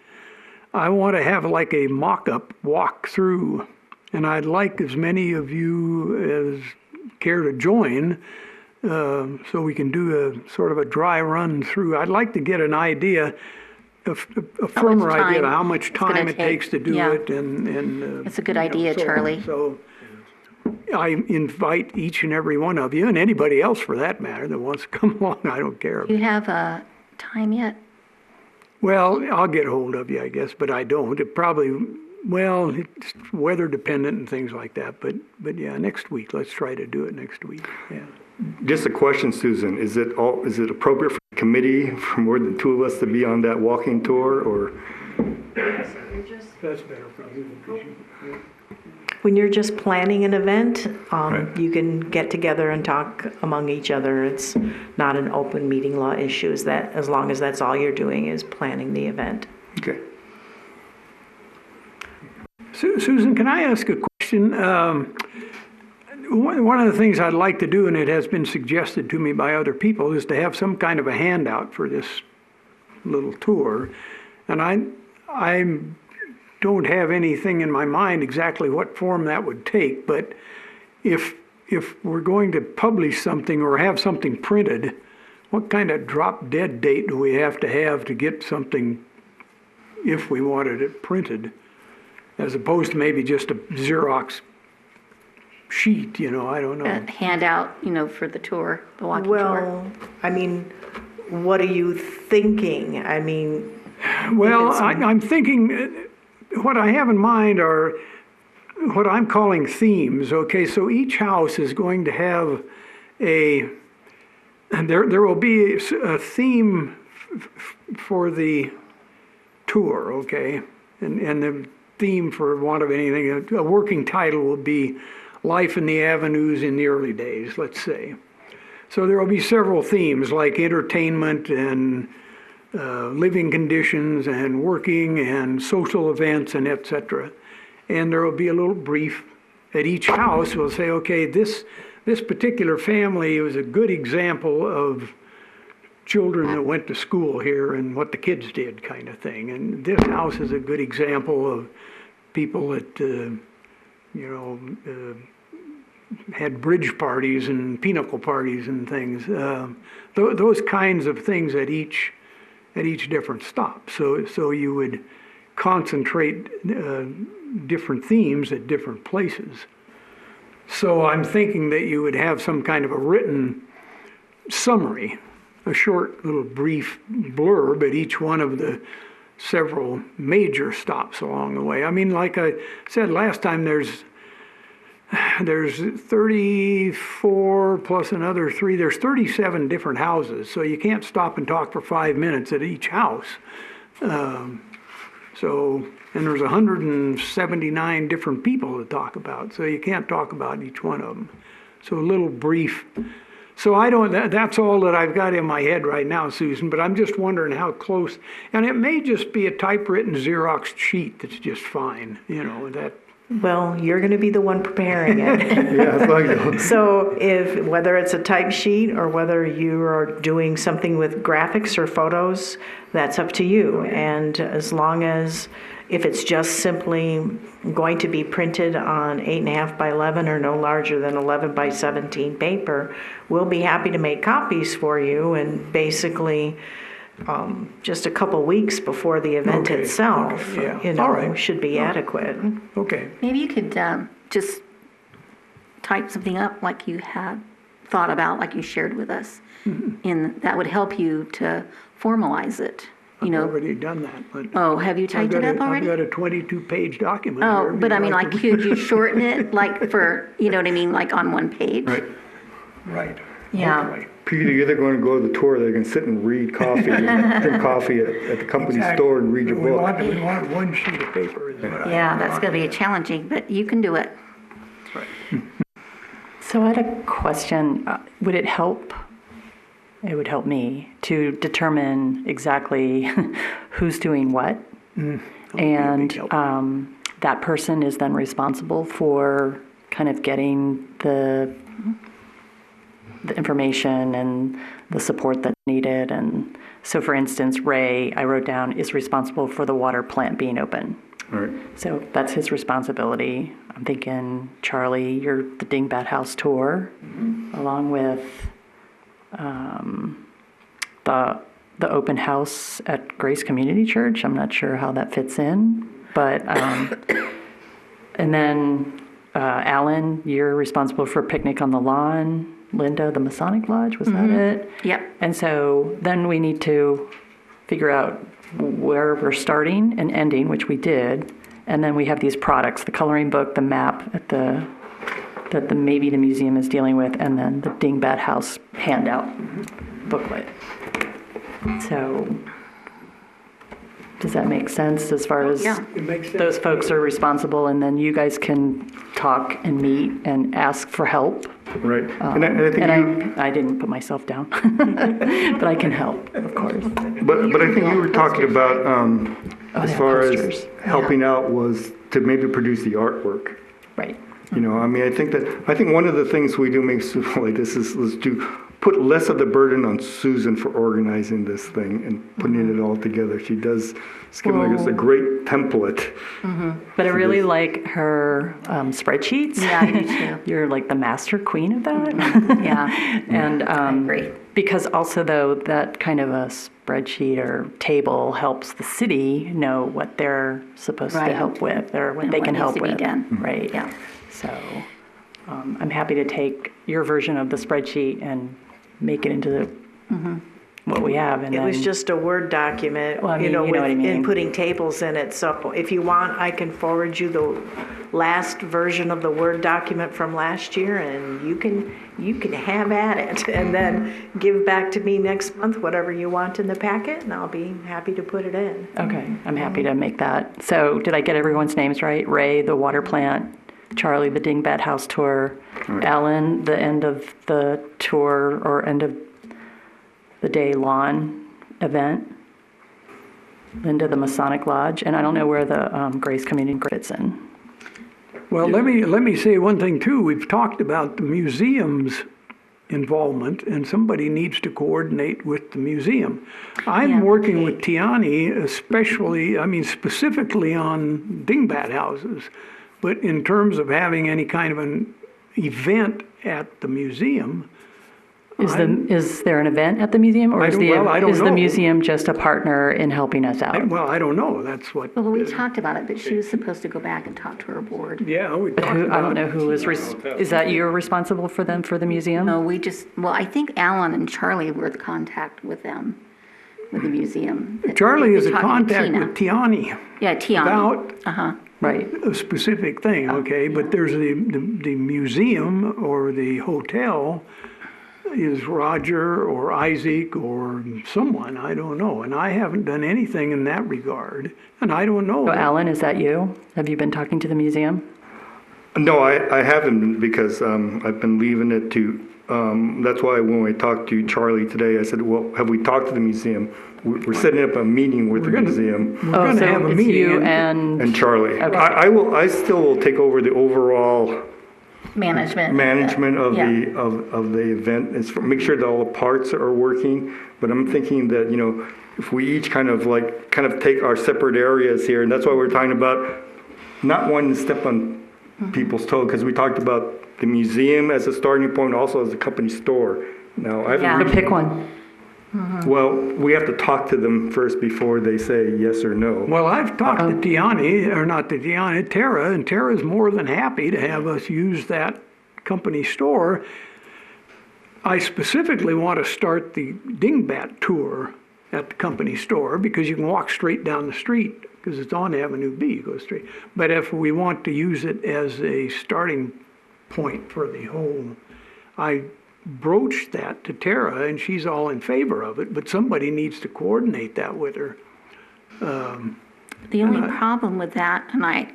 I want to have like a mock-up walk through, and I'd like as many of you as care to join, so we can do a sort of a dry run through. I'd like to get an idea, a firmer idea of how much it's gonna time it take. takes to do Yeah. it, and It's a good idea, so on. Charlie. So I invite each and every one of you, and anybody else for that matter that wants to come along. I don't care. Do you have a time yet? Well, I'll get hold of you, I guess, but I don't. It probably, well, it's weather dependent and things like that. But yeah, next week. Let's try to do it next week. Yeah. Just a question, Susan, is it appropriate for the committee for more than two of us to be on that walking tour, or? That's better for you. When you're just planning an event, Right. you can get together and talk among each other. It's not an open meeting law issue, as long as that's all you're doing is planning the event. Okay. Susan, can I ask a question? One of the things I'd like to do, and it has been suggested to me by other people, is to have some kind of a handout for this little tour. And I don't have anything in my mind exactly what form that would take, but if we're going to publish something or have something printed, what kind of drop dead date do we have to get something if we wanted it printed, as opposed to maybe just a Xerox sheet, I don't know. A handout, for the tour, the walking tour? Well, I mean, what are you thinking? I mean, Well, it's- I'm thinking, what I have in mind are what I'm calling themes, okay? So each house is going to have there will be a theme for the tour, okay? And the theme, for want of anything, a working title will be Life in the Avenues in the Early Days, let's say. So there will be several themes like entertainment and living conditions and working and social events and et cetera. And there will be a little brief at each house. We'll say, okay, this particular family was a good example of children that went to school here and what the kids did, kind of thing. And this house is a good example of people that, had bridge parties and pinochle parties and things. Those kinds of things at each different stop. So you would concentrate different themes at different places. So I'm thinking that you would have some kind of a written summary, a short little brief blurb at each one of the several major stops along the way. I mean, like I said last time, there's 34 plus another 3. There's 37 different houses, so you can't stop and talk for 5 minutes at each house. And there's 179 different people to talk about, so you can't talk about each one of them. So a little brief. So that's all that I've got in my head right now, Susan, but I'm just wondering how close, and it may just be a typewritten Xerox sheet that's just fine, that. well, you're going to be the one preparing it. Yeah, it's like, So whether it's a type sheet or whether you are doing something with graphics or photos, that's up to you. And as long as, if it's just simply going to be printed on 8.5 by 11 or no larger than 11 by 17 paper, we'll be happy to make copies for you, and basically just a couple weeks before the event Okay, itself, okay, yeah. All right. should be adequate. Okay. Maybe you could just type something up like you had thought about, like you shared with us. And that would help you to formalize it, I've already done that, but. Oh, have you typed it up already? I've got a 22-page document Oh, here. but I mean, like, to- could you shorten it, like for, you know what I mean, like on one page? right. Right. Yeah. Hopefully. People, you're either going to go to the tour, they're going to sit and read coffee, and drink coffee at the company Exactly. store and read your We book. want one sheet of paper is what I. Yeah, that's gonna be challenging, but you can do it. So I had a question. Would it help? It would help me to determine exactly who's doing what. That would be a big And help. that person is then responsible for kind of getting the information and the support that's needed. And so, for instance, Ray, I wrote down, is responsible for the water plant being open. All right. So that's his responsibility. I'm thinking, Charlie, you're the Dingbat House tour, along with the open house at Grace Community Church. I'm not sure how that fits in, but and then Alan, you're responsible for picnic on the lawn. Linda, the Masonic Lodge, was that it? Yep. And so then we need to figure out where we're starting and ending, which we did. And then we have these products, the coloring book, the map that maybe the museum is dealing with, and then the Dingbat House handout booklet. So does that make sense as far as Yeah. It makes sense. those folks are responsible, and then you guys can talk and meet and ask for help? Right. And I think And I didn't put myself down, but I can help, of course. but I think you were talking about, as they have far as posters. helping out was to maybe produce the artwork. Right. You know, I mean, I think one of the things we do make Sue like this is to put less of the burden on Susan for organizing this thing and putting it all together. She does, it's given us a great template. But I really like her spreadsheets. Yeah, I do too. You're like the master queen of that. Yeah. And agree. because also, though, that kind of a spreadsheet or table helps the city know what they're supposed to Right. help with or what And they what can needs help to be with. done. Right. Yeah. So I'm happy to take your version of the spreadsheet and make it into what we have. And It was then- just a Word document, Well, I mean, you know, you know what I with mean. inputting tables in it. So if you want, I can forward you the last version of the Word document from last year, and you can have at it. And then give back to me next month whatever you want in the packet, and I'll be happy to put it in. Okay, I'm happy to make that. So did I get everyone's names right? Ray, the water plant, Charlie, the Dingbat House tour, Alan, the end of the tour or end of the day lawn event, Linda, the Masonic Lodge, and I don't know where the Grace Community fits in. Well, let me say one thing too. We've talked about the museum's involvement, and somebody needs to coordinate with the museum. I'm Yeah, working with Tiani, specifically on dingbat houses, but in terms of having any kind of an event at the museum, Is there an event at the museum, or I is don't the know. museum just a partner in helping us out? I don't know. That's what. Well, we talked about it, but she was supposed to go back and talk to her board. Yeah, we talked I about don't know who is, is that you responsible for them, for the museum? No, I think Alan and Charlie were the contact with them, with the museum. Charlie is a Talking to contact Tina. with Tiani Yeah, Tiana. about Uh-huh. Right, a specific thing, okay? But there's the museum or the hotel is Roger or Isaac or someone, I don't know. And I haven't done anything in that regard, and I don't know. so Alan, is that you? Have you been talking to the museum? No, I haven't because I've been leaving it to, that's why when we talked to Charlie today, I said, well, have we talked to the museum? We're setting up a meeting with the museum We're gonna have a Oh, it's meeting. you and- and Charlie. Okay. I still will take over the overall Management. of Yeah. the event, is make sure that all the parts are working. But I'm thinking that, you know, if we each kind of take our separate areas here, and that's why we're talking about not wanting to step on people's toes, because we talked about the museum as a starting point, also as a company store. Now, I Yeah. haven't So pick one. well, we have to talk to them first before they say yes or no. Well, I've talked to Tiani, or not to Tiani, Tara, and Tara's more than happy to have us use that company store. I specifically want to start the Dingbat tour at the company store because you can walk straight down the street because it's on Avenue B, you go straight. But if we want to use it as a starting point for the whole, I broached that to Tara and she's all in favor of it, but somebody needs to coordinate that with her. The only problem with that, and I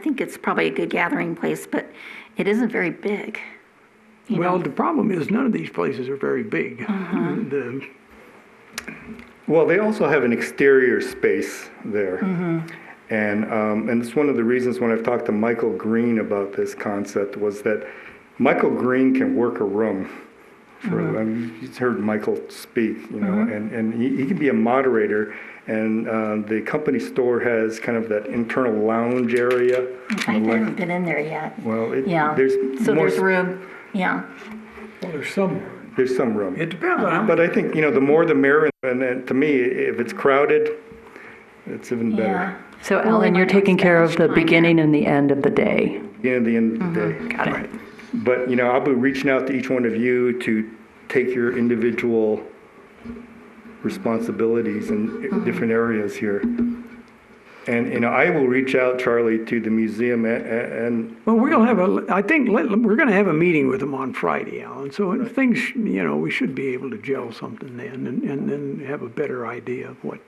think it's probably a good gathering place, but it isn't very big. You Well, know? the problem is none of these places are very big. Well, they also have an exterior space there. And it's one of the reasons when I've talked to Michael Green about this concept was that Michael Green can work a room. I mean, you've heard Michael speak, you know, and he can be a moderator. And the company store has kind of that internal lounge area. I haven't been in there yet. Well, Yeah. there's So more, there's room, yeah. Well, there's some, there's some room. it depends on how But I think, you know, the more the merrier, and then to me, if it's crowded, it's even better. Yeah. So Well, Ellen, we you're might not taking care of spend the much time beginning and the end of the day. At the end of the day. Got it. But, you know, I'll be reaching out to each one of you to take your individual responsibilities in different areas here. And, you know, I will reach out, Charlie, to the museum and Well, we're gonna have I think we're gonna have a meeting with them on Friday, Alan, so things, you know, we should be able to gel something then and then have a better idea of what,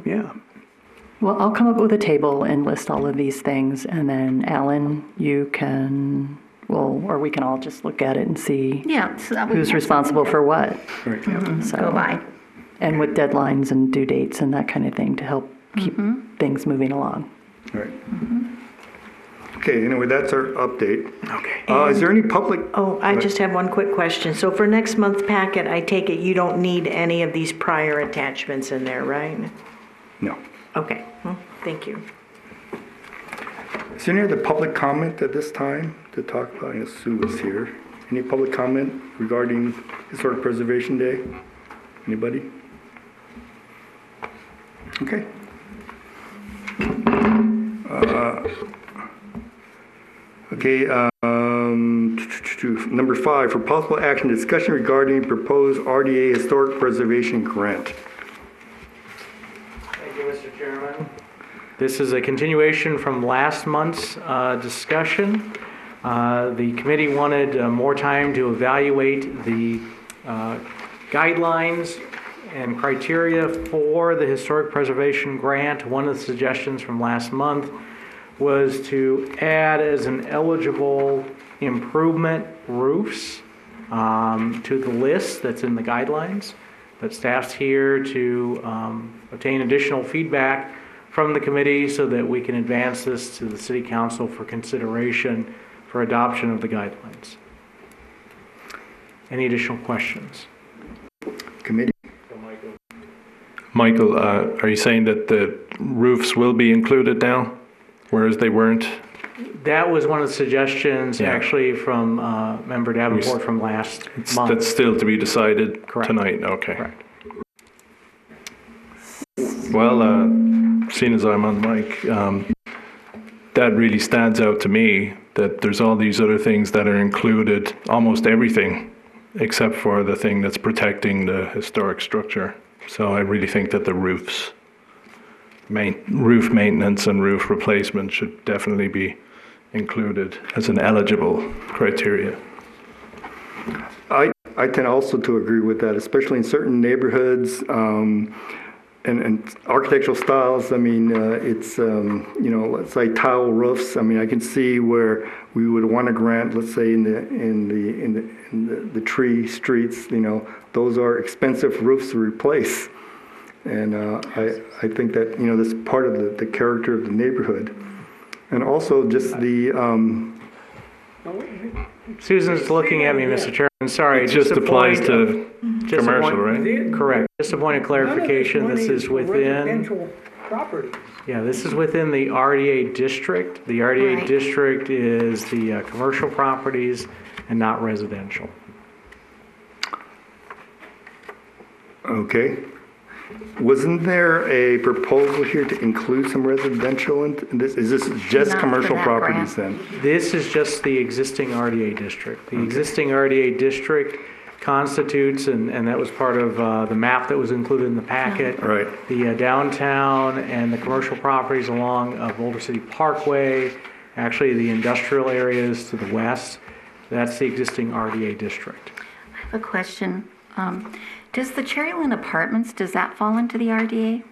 yeah. Well, I'll come up with a table and list all of these things, and then Alan, you can, well, or we can all just look at it and see Yeah. So that we who's have responsible for what. something to So, Go by. and with deadlines and due dates and that kind of thing to help keep things moving along. All right. Okay, anyway, that's our update. Okay. Is there any public? Oh, I just have one quick question. So for next month's packet, I take it you don't need any of these prior attachments in there, right? No. Okay, thank you. Is there any other public comment at this time to talk about? I know Sue is here. Any public comment regarding Historic Preservation Day? Anybody? Okay. Number 5, for possible action, discussion regarding proposed RDA Historic Preservation Grant. Thank you, Mr. Chairman. This is a continuation from last month's discussion. The committee wanted more time to evaluate the guidelines and criteria for the Historic Preservation Grant. One of the suggestions from last month was to add as an eligible improvement roofs to the list that's in the guidelines. But staff's here to obtain additional feedback from the committee so that we can advance this to the City Council for consideration for adoption of the guidelines. Any additional questions? Committee? Michael, are you saying that the roofs will be included now, whereas they weren't? That was one of the suggestions, Yeah. actually, from Member Davenport from last month. That's still to be decided Correct. tonight? Okay. Correct. Well, seeing as I'm on the mic, that really stands out to me, that there's all these other things that are included, almost everything, except for the thing that's protecting the historic structure. So I really think that the roof maintenance and roof replacement should definitely be included as an eligible criteria. I tend also to agree with that, especially in certain neighborhoods and architectural styles. I mean, it's, you know, let's say tile roofs. I mean, I can see where we would want to grant, let's say in the tree streets, you know, those are expensive roofs to replace. And I think that, you know, that's part of the character of the neighborhood. And also just the, Susan's looking at me, Mr. Chairman. Sorry. It just applies a point to just a commercial, point- right? Correct. Just a point of clarification, this is within, Residential property. yeah, this is within the RDA district. The RDA Right. district is the commercial properties and not residential. okay. Wasn't there a proposal here to include some residential in this? Is this just Not for commercial that properties grant. then? This is just the existing RDA district. The existing RDA district constitutes, and that was part of the map that was included in the packet. Right. The downtown and the commercial properties along Boulder City Parkway, actually the industrial areas to the west, that's the existing RDA district. I have a question. Does the Cherryland Apartments, does that fall into the RDA?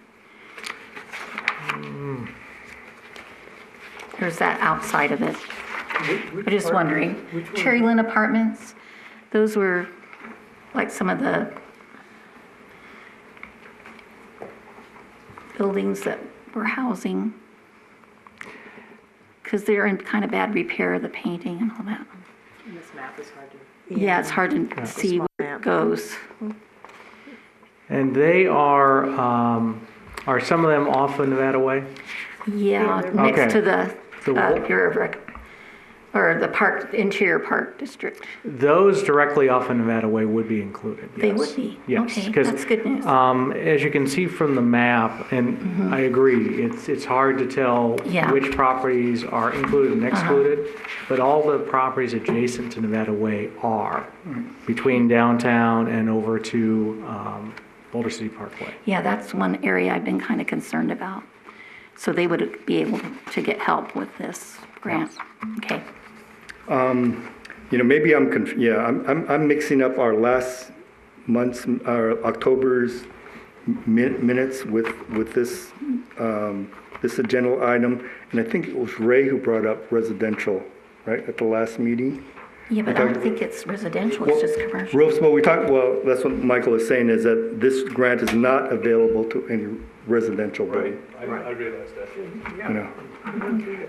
Or is that outside of it? I'm just wondering. Cherryland Apartments, those were like some of the buildings that we're housing? Because they're in kind of bad repair, the painting and all that. This map is hard to. Yeah, it's hard to see where it goes. And they are some of them off of Nevada Way? Yeah, Okay. next to the The wa- Bureau of or the park, interior park district. Those directly off of Nevada Way would be included, They yes. would be? Yes, Okay, 'cause, that's good news. As you can see from the map, and I agree, it's hard to tell Yeah. which properties are included and excluded, but all the properties adjacent to Nevada Way are, between downtown and over to Boulder City Parkway. Yeah, that's one area I've been kind of concerned about. So they would be able to get help with this grant. Okay. Maybe I'm mixing up our last month's, our October's minutes with this, this agenda item. And I think it was Ray who brought up residential, right, at the last meeting? Yeah, but I don't think it's residential, it's just commercial. Well, that's what Michael is saying, is that this grant is not available to any residential building. I realize that. You know.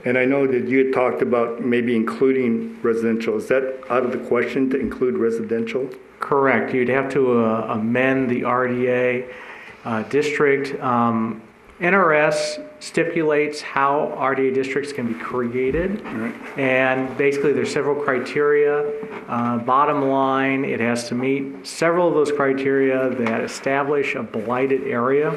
And I know that you had talked about maybe including residential. Is that out of the question to include residential? Correct, you'd have to amend the RDA district. NRS stipulates how RDA districts can be created. And basically, there's several criteria. Bottom line, it has to meet several of those criteria that establish a blighted area.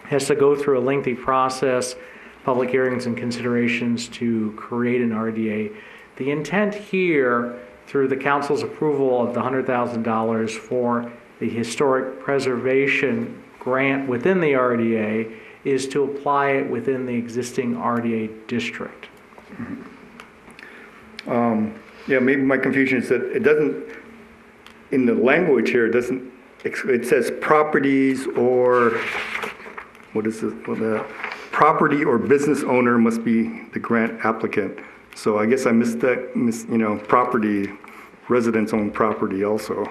It has to go through a lengthy process, public hearings and considerations to create an RDA. The intent here, through the council's approval of the $100,000 for the historic preservation grant within the RDA, is to apply it within the existing RDA district. Yeah, maybe my confusion is that it doesn't, in the language here, it says properties or, what is it? Well, the property or business owner must be the grant applicant. So I guess I missed that, property, residents own property also.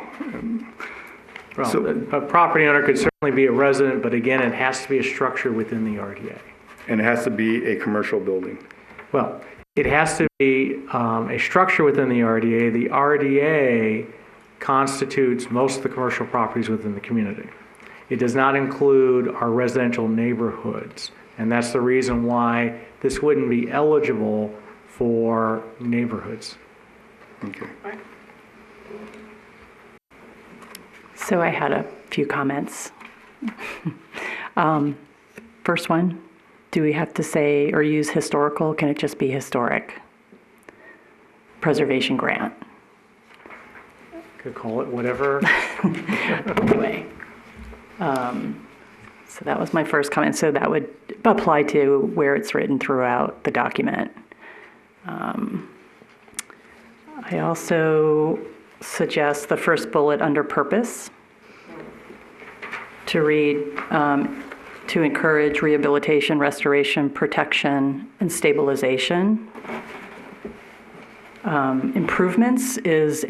Well, a property owner could certainly be a resident, but again, it has to be a structure within the RDA. And it has to be a commercial building. Well, it has to be a structure within the RDA. The RDA constitutes most of the commercial properties within the community. It does not include our residential neighborhoods, and that's the reason why this wouldn't be eligible for neighborhoods. Okay. So I had a few comments. First one, do we have to say or use historical? Can it just be historic? Preservation grant. Could call it whatever. Anyway, so that was my first comment. So that would apply to where it's written throughout the document. I also suggest the first bullet under purpose to read, to encourage rehabilitation, restoration, protection, and stabilization. Improvements is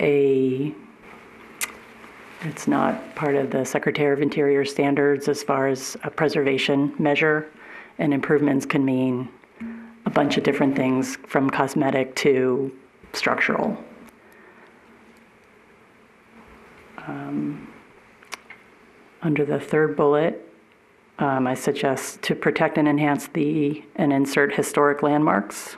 it's not part of the Secretary of Interior standards as far as a preservation measure, and improvements can mean a bunch of different things from cosmetic to structural. Under the third bullet, I suggest to protect and enhance and insert historic landmarks.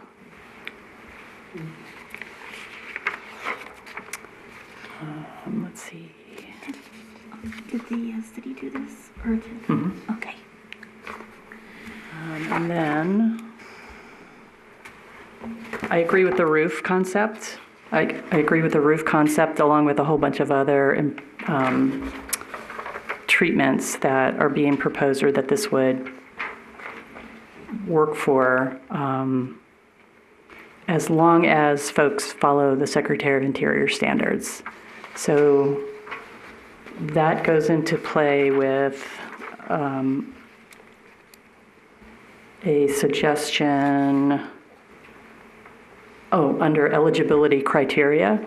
Let's see. Did the city do this? Or Okay. And then I agree with the roof concept. I agree with the roof concept along with a whole bunch of other treatments that are being proposed or that this would work for as long as folks follow the Secretary of Interior standards. So that goes into play with a suggestion, under eligibility criteria.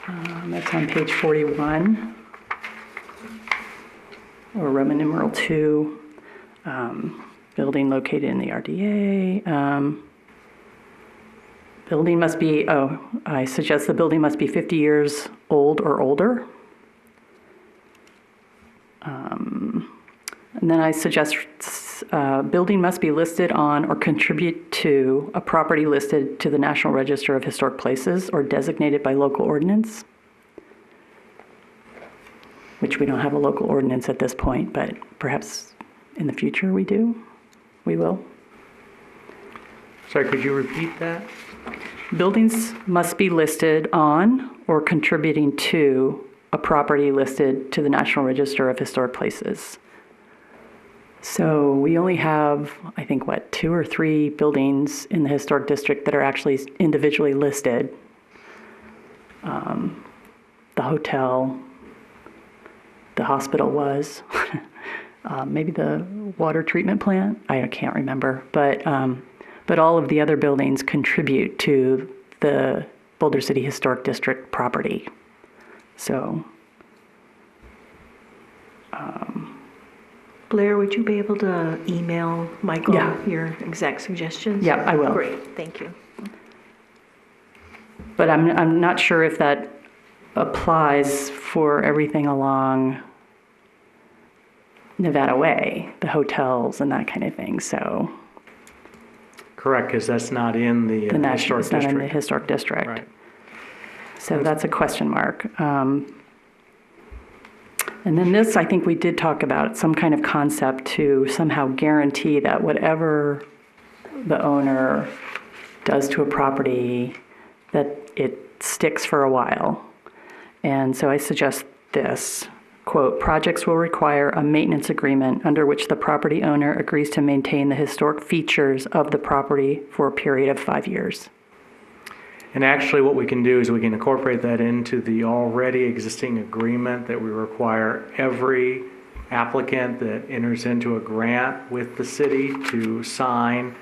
That's on page 41. or Roman numeral 2, building located in the RDA. Building must be, I suggest the building must be 50 years old or older. And then I suggest building must be listed on or contribute to a property listed to the National Register of Historic Places or designated by local ordinance, which we don't have a local ordinance at this point, but perhaps in the future we do. We will. Sorry, could you repeat that? Buildings must be listed on or contributing to a property listed to the National Register of Historic Places. So we only have, I think, 2 or 3 buildings in the historic district that are actually individually listed. The hotel, the hospital was, maybe the water treatment plant, I can't remember, but all of the other buildings contribute to the Boulder City Historic District property. So, Blair, would you be able to email Michael Yeah. your exact suggestions? Yeah, I will. Great, thank you. But I'm not sure if that applies for everything along Nevada Way, the hotels and that kind of thing, so Correct, because that's not in the the national, historic it's not in the district. historic district. Right. So that's a question mark. And then this, I think we did talk about some kind of concept to somehow guarantee that whatever the owner does to a property, that it sticks for a while. And so I suggest this, quote, projects will require a maintenance agreement under which the property owner agrees to maintain the historic features of the property for a period of 5 years. And actually, what we can do is we can incorporate that into the already existing agreement that we require every applicant that enters into a grant with the city to sign.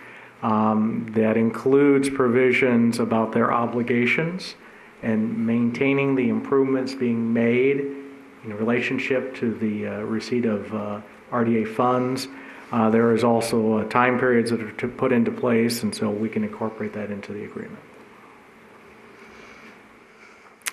That includes provisions about their obligations and maintaining the improvements being made in relationship to the receipt of RDA funds. There is also time periods that are put into place, and so we can incorporate that into the agreement.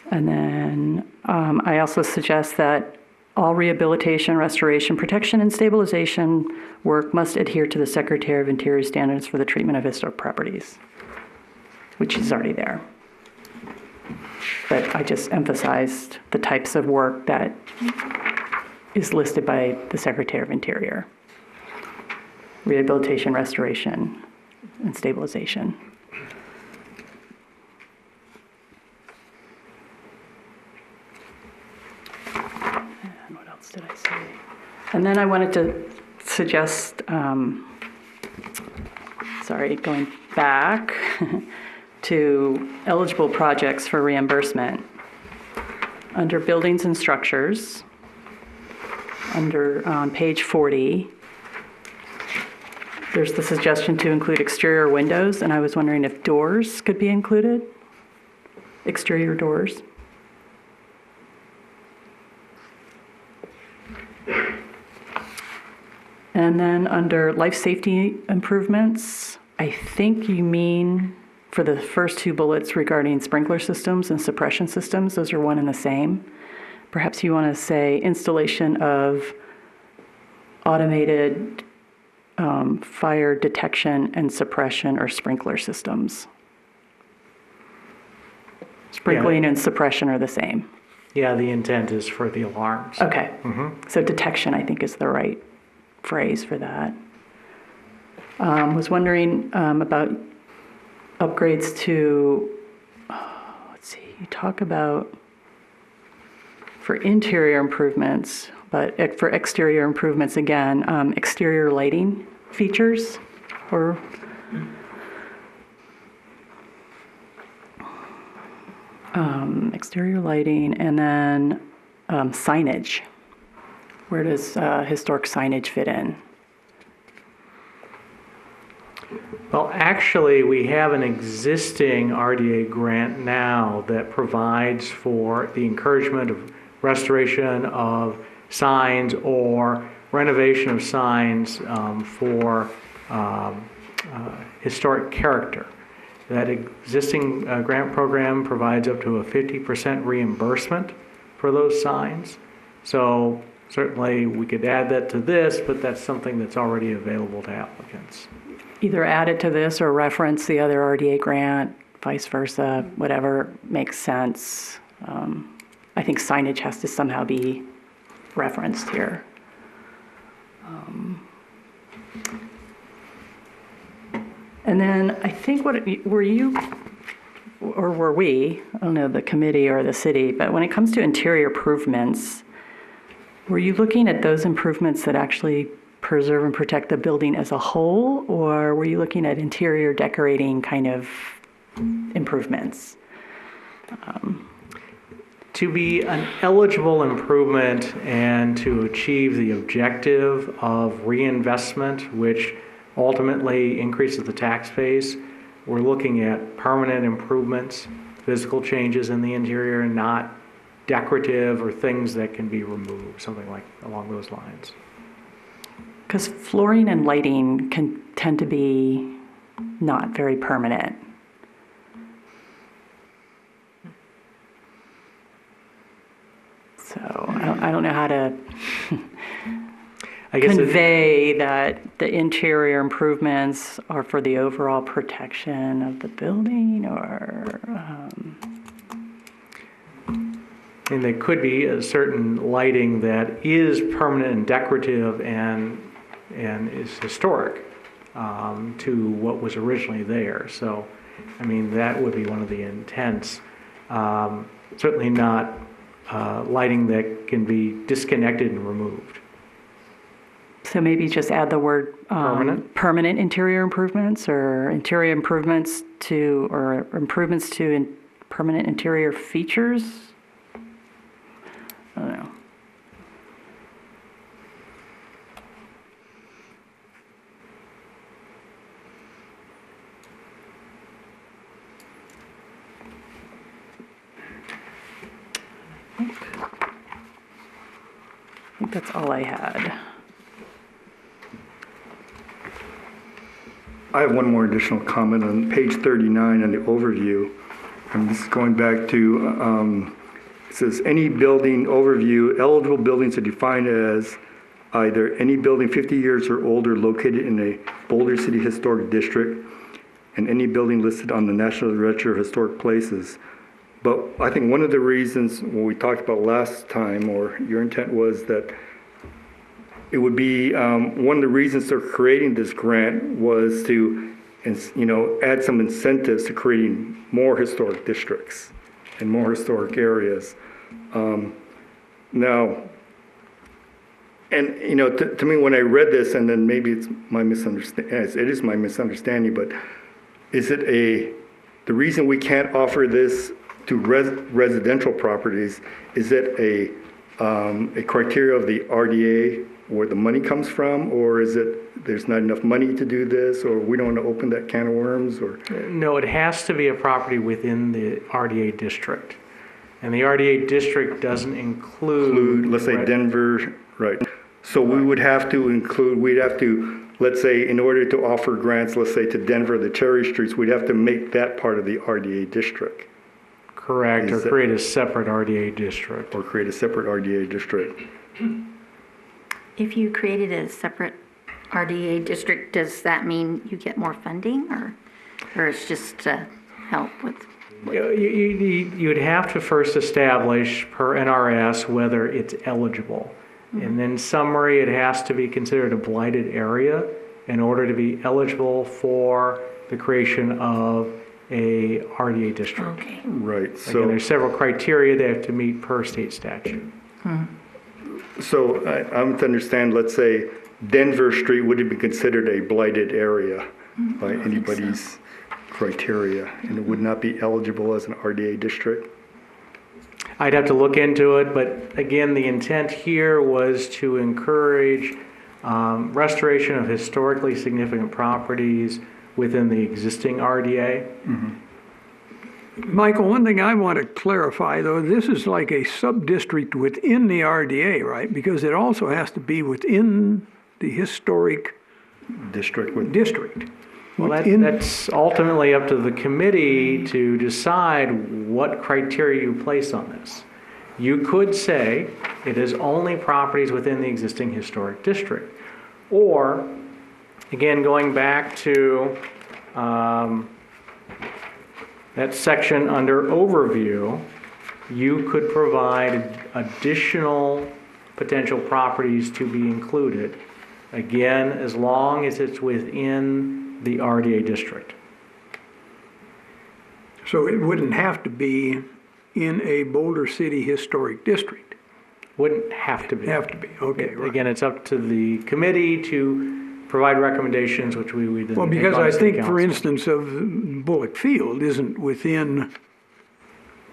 And then I also suggest that all rehabilitation, restoration, protection, and stabilization work must adhere to the Secretary of Interior standards for the treatment of historic properties, which is already there. But I just emphasized the types of work that is listed by the Secretary of Interior. Rehabilitation, restoration, and stabilization. And what else did I say? And then I wanted to suggest, going back to eligible projects for reimbursement. Under buildings and structures, on page 40, there's the suggestion to include exterior windows, and I was wondering if doors could be included? Exterior doors. And then under life safety improvements, I think you mean for the first 2 bullets regarding sprinkler systems and suppression systems, those are one and the same. Perhaps you want to say installation of automated fire detection and suppression or sprinkler systems. Sprinkling and suppression are the same. Yeah, the intent is for the alarms. Okay. So detection, I think, is the right phrase for that. Was wondering about upgrades to, you talk about for interior improvements, but for exterior improvements, again, exterior lighting features or exterior lighting, and then signage. Where does historic signage fit in? Well, actually, we have an existing RDA grant now that provides for the encouragement of restoration of signs or renovation of signs for historic character. That existing grant program provides up to a 50% reimbursement for those signs. So certainly we could add that to this, but that's something that's already available to applicants. Either add it to this or reference the other RDA grant, vice versa, whatever makes sense. I think signage has to somehow be referenced here. And then I think were we, I don't know, the committee or the city, but when it comes to interior improvements, were you looking at those improvements that actually preserve and protect the building as a whole, or were you looking at interior decorating kind of improvements? To be an eligible improvement and to achieve the objective of reinvestment, which ultimately increases the tax base, we're looking at permanent improvements, physical changes in the interior, and not decorative or things that can be removed, something like along those lines. Because flooring and lighting can tend to be not very permanent. So I don't know how to I guess convey that the interior improvements are for the overall protection of the building, or and there could be a certain lighting that is permanent and decorative and is historic to what was originally there. So, I mean, that would be one of the intents. Certainly not lighting that can be disconnected and removed. so maybe just add the word permanent interior improvements, or interior improvements to, or improvements to permanent interior features. I don't know. I think that's all I had. I have one more additional comment on page 39 on the overview. And this is going back to, it says, any building overview, eligible buildings are defined as either any building 50 years or older located in a Boulder City Historic District, and any building listed on the National Register of Historic Places. But I think one of the reasons, when we talked about last time, or your intent was that it would be, one of the reasons they're creating this grant was to, add some incentives to creating more historic districts and more historic areas. Now, and, to me, when I read this, and then maybe it's my misunderstanding, it is my misunderstanding, but is it the reason we can't offer this to residential properties, is it a criteria of the RDA where the money comes from, or is it there's not enough money to do this, or we don't want to open that can of worms, or? No, it has to be a property within the RDA district. And the RDA district doesn't include... let's say, Denver, right. So we would have to include, let's say, in order to offer grants, let's say to Denver, the Cherry Streets, we'd have to make that part of the RDA district. Correct, or create a separate RDA district. Or create a separate RDA district. If you created a separate RDA district, does that mean you get more funding, or it's just to help with? You would have to first establish per NRS whether it's eligible. And then summary, it has to be considered a blighted area in order to be eligible for the creation of a RDA district. Okay. Right. So again, there's several criteria they have to meet per state statute. So I'm to understand, let's say Denver Street would be considered a blighted area by anybody's criteria, and it would not be eligible as an RDA district? I'd have to look into it, but again, the intent here was to encourage restoration of historically significant properties within the existing RDA. Michael, one thing I want to clarify, though, this is like a sub-district within the RDA, right? Because it also has to be within the historic District with, district. Well, Within- that's ultimately up to the committee to decide what criteria you place on this. You could say it is only properties within the existing historic district. Or, again, going back to that section under overview, you could provide additional potential properties to be included. Again, as long as it's within the RDA district. So it wouldn't have to be in a Boulder City historic district. Wouldn't have to be. Have to be, okay, right. Again, it's up to the committee to provide recommendations, which we would then Well, take because on I to the think, for council. instance, of Bullock Field isn't within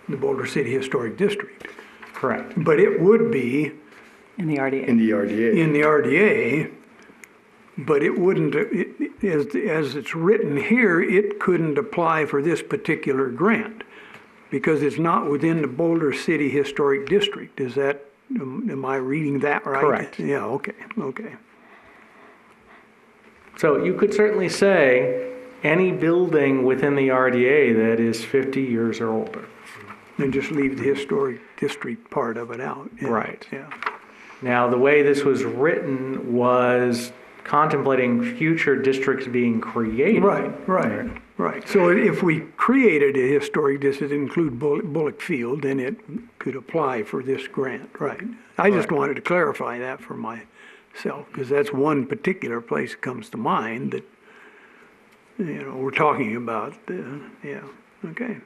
the Boulder City Historic District. Correct. But it would be In the RDA. in the RDA. in the RDA, but it wouldn't, as it's written here, it couldn't apply for this particular grant because it's not within the Boulder City Historic District. Is that, am I reading that right? Correct. Yeah, okay. So you could certainly say any building within the RDA that is 50 years or older. And just leave the historic district part of it out. Yeah, Right. Yeah. Now, the way this was written was contemplating future districts being created. Right. So if we created a historic district that include Bullock Field, then it could apply for this grant, right? I just wanted to clarify that for myself, because that's one particular place that comes to mind that, we're talking about, yeah, okay.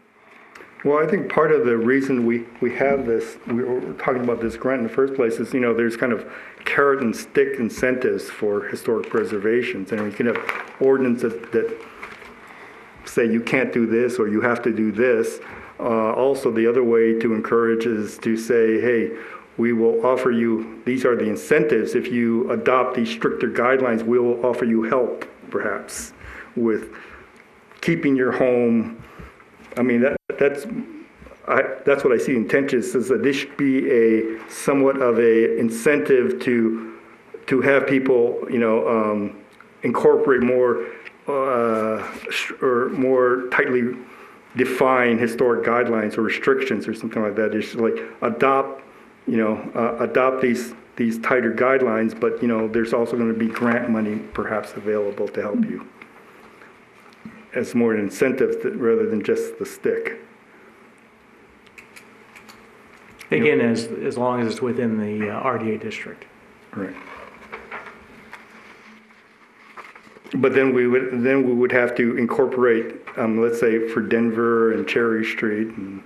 Well, I think part of the reason we have this, we were talking about this grant in the first place is, there's kind of carrot and stick incentives for historic preservations. And we can have ordinances that say you can't do this or you have to do this. Also, the other way to encourage is to say, hey, we will offer you, these are the incentives. If you adopt these stricter guidelines, we will offer you help, perhaps, with keeping your home. I mean, that's what I see intentions is that this should be a somewhat of a incentive to have people, incorporate more or more tightly define historic guidelines or restrictions or something like that. It's like adopt these tighter guidelines, but there's also going to be grant money perhaps available to help you as more an incentive rather than just the stick. Again, as long as it's within the RDA district. Right. But then we would have to incorporate, let's say for Denver and Cherry Street, and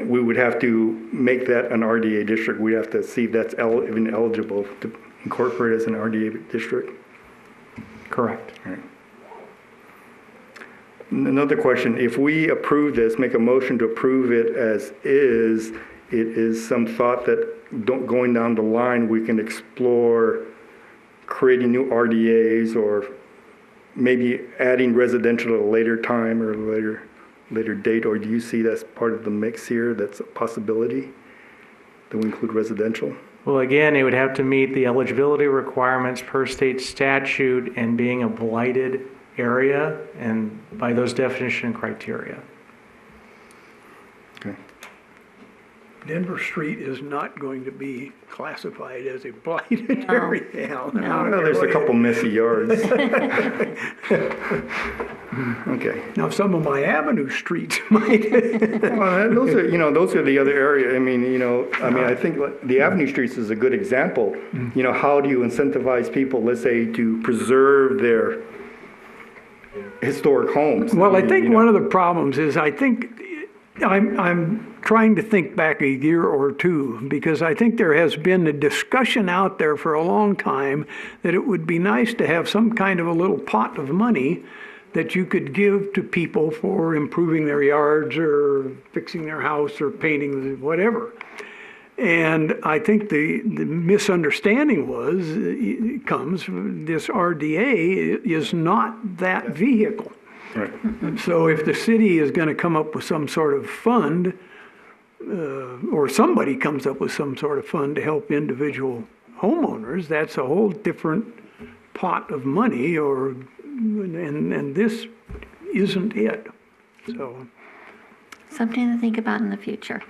we would have to make that an RDA district. We'd have to see if that's even eligible to incorporate as an RDA district. Correct. Right. Another question, if we approve this, make a motion to approve it as is, it is some thought that going down the line, we can explore creating new RDAs or maybe adding residential at a later time or later date, or do you see that's part of the mix here, that's a possibility, that we include residential? Well, again, it would have to meet the eligibility requirements per state statute and being a blighted area and by those definition criteria. Okay. Denver Street is not going to be classified as a blighted area. Well, there's a couple messy yards. Okay. Now, some of my Avenue streets might. Well, those are the other area. I think the Avenue Streets is a good example. How do you incentivize people, let's say, to preserve their historic homes? Well, I think one of the problems is I'm trying to think back a year or two, because I think there has been a discussion out there for a long time that it would be nice to have some kind of a little pot of money that you could give to people for improving their yards or fixing their house or painting, whatever. And I think the misunderstanding comes from this RDA is not that vehicle. Right. So if the city is going to come up with some sort of fund, or somebody comes up with some sort of fund to help individual homeowners, that's a whole different pot of money, and this isn't it. So, Something to think about in the future.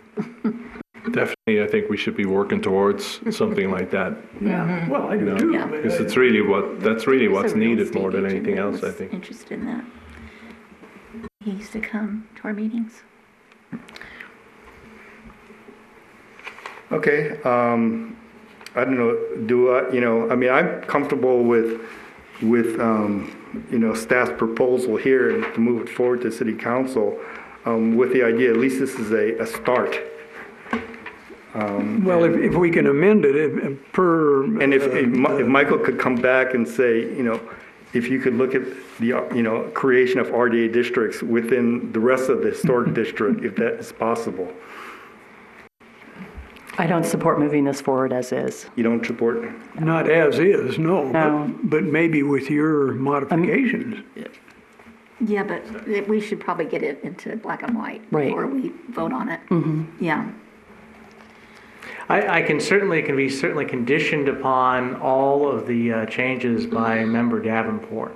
Definitely, I think we should be working towards something like that. yeah, well, I You know, do. Yeah. because it's really that's really There's what's a real needed more than estate anything agent else, that I was think. interested in that. He used to come to our meetings. Okay, I don't know, I mean, I'm comfortable with, staff's proposal here and to move it forward to city council, with the idea, at least this is a start. Well, if we can amend it per. And if Michael could come back and say, if you could look at the, creation of RDA districts within the rest of the historic district, if that is possible. I don't support moving this forward as is. You don't support? Not as is, no. No. But maybe with your modifications. Yeah, but we should probably get it into black and white Right. before we vote on it. Yeah. I can certainly, it can be certainly conditioned upon all of the changes by Member Davenport.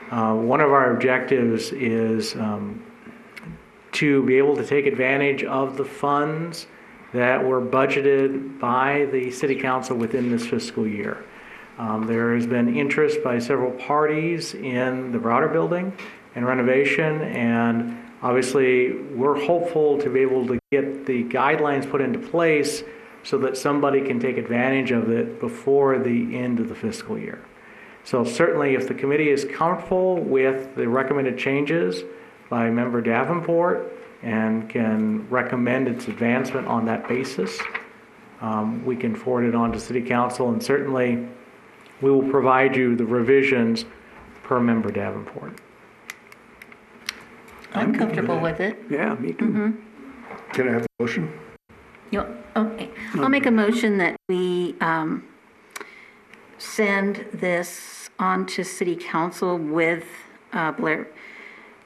One of our objectives is to be able to take advantage of the funds that were budgeted by the City Council within this fiscal year. There has been interest by several parties in the Browder Building and renovation, and obviously we're hopeful to be able to get the guidelines put into place so that somebody can take advantage of it before the end of the fiscal year. So certainly if the committee is comfortable with the recommended changes by Member Davenport and can recommend its advancement on that basis, we can forward it on to City Council, and certainly we will provide you the revisions per Member Davenport. I'm comfortable with it. Yeah, me too. Can I have a motion? Okay. I'll make a motion that we send this on to City Council with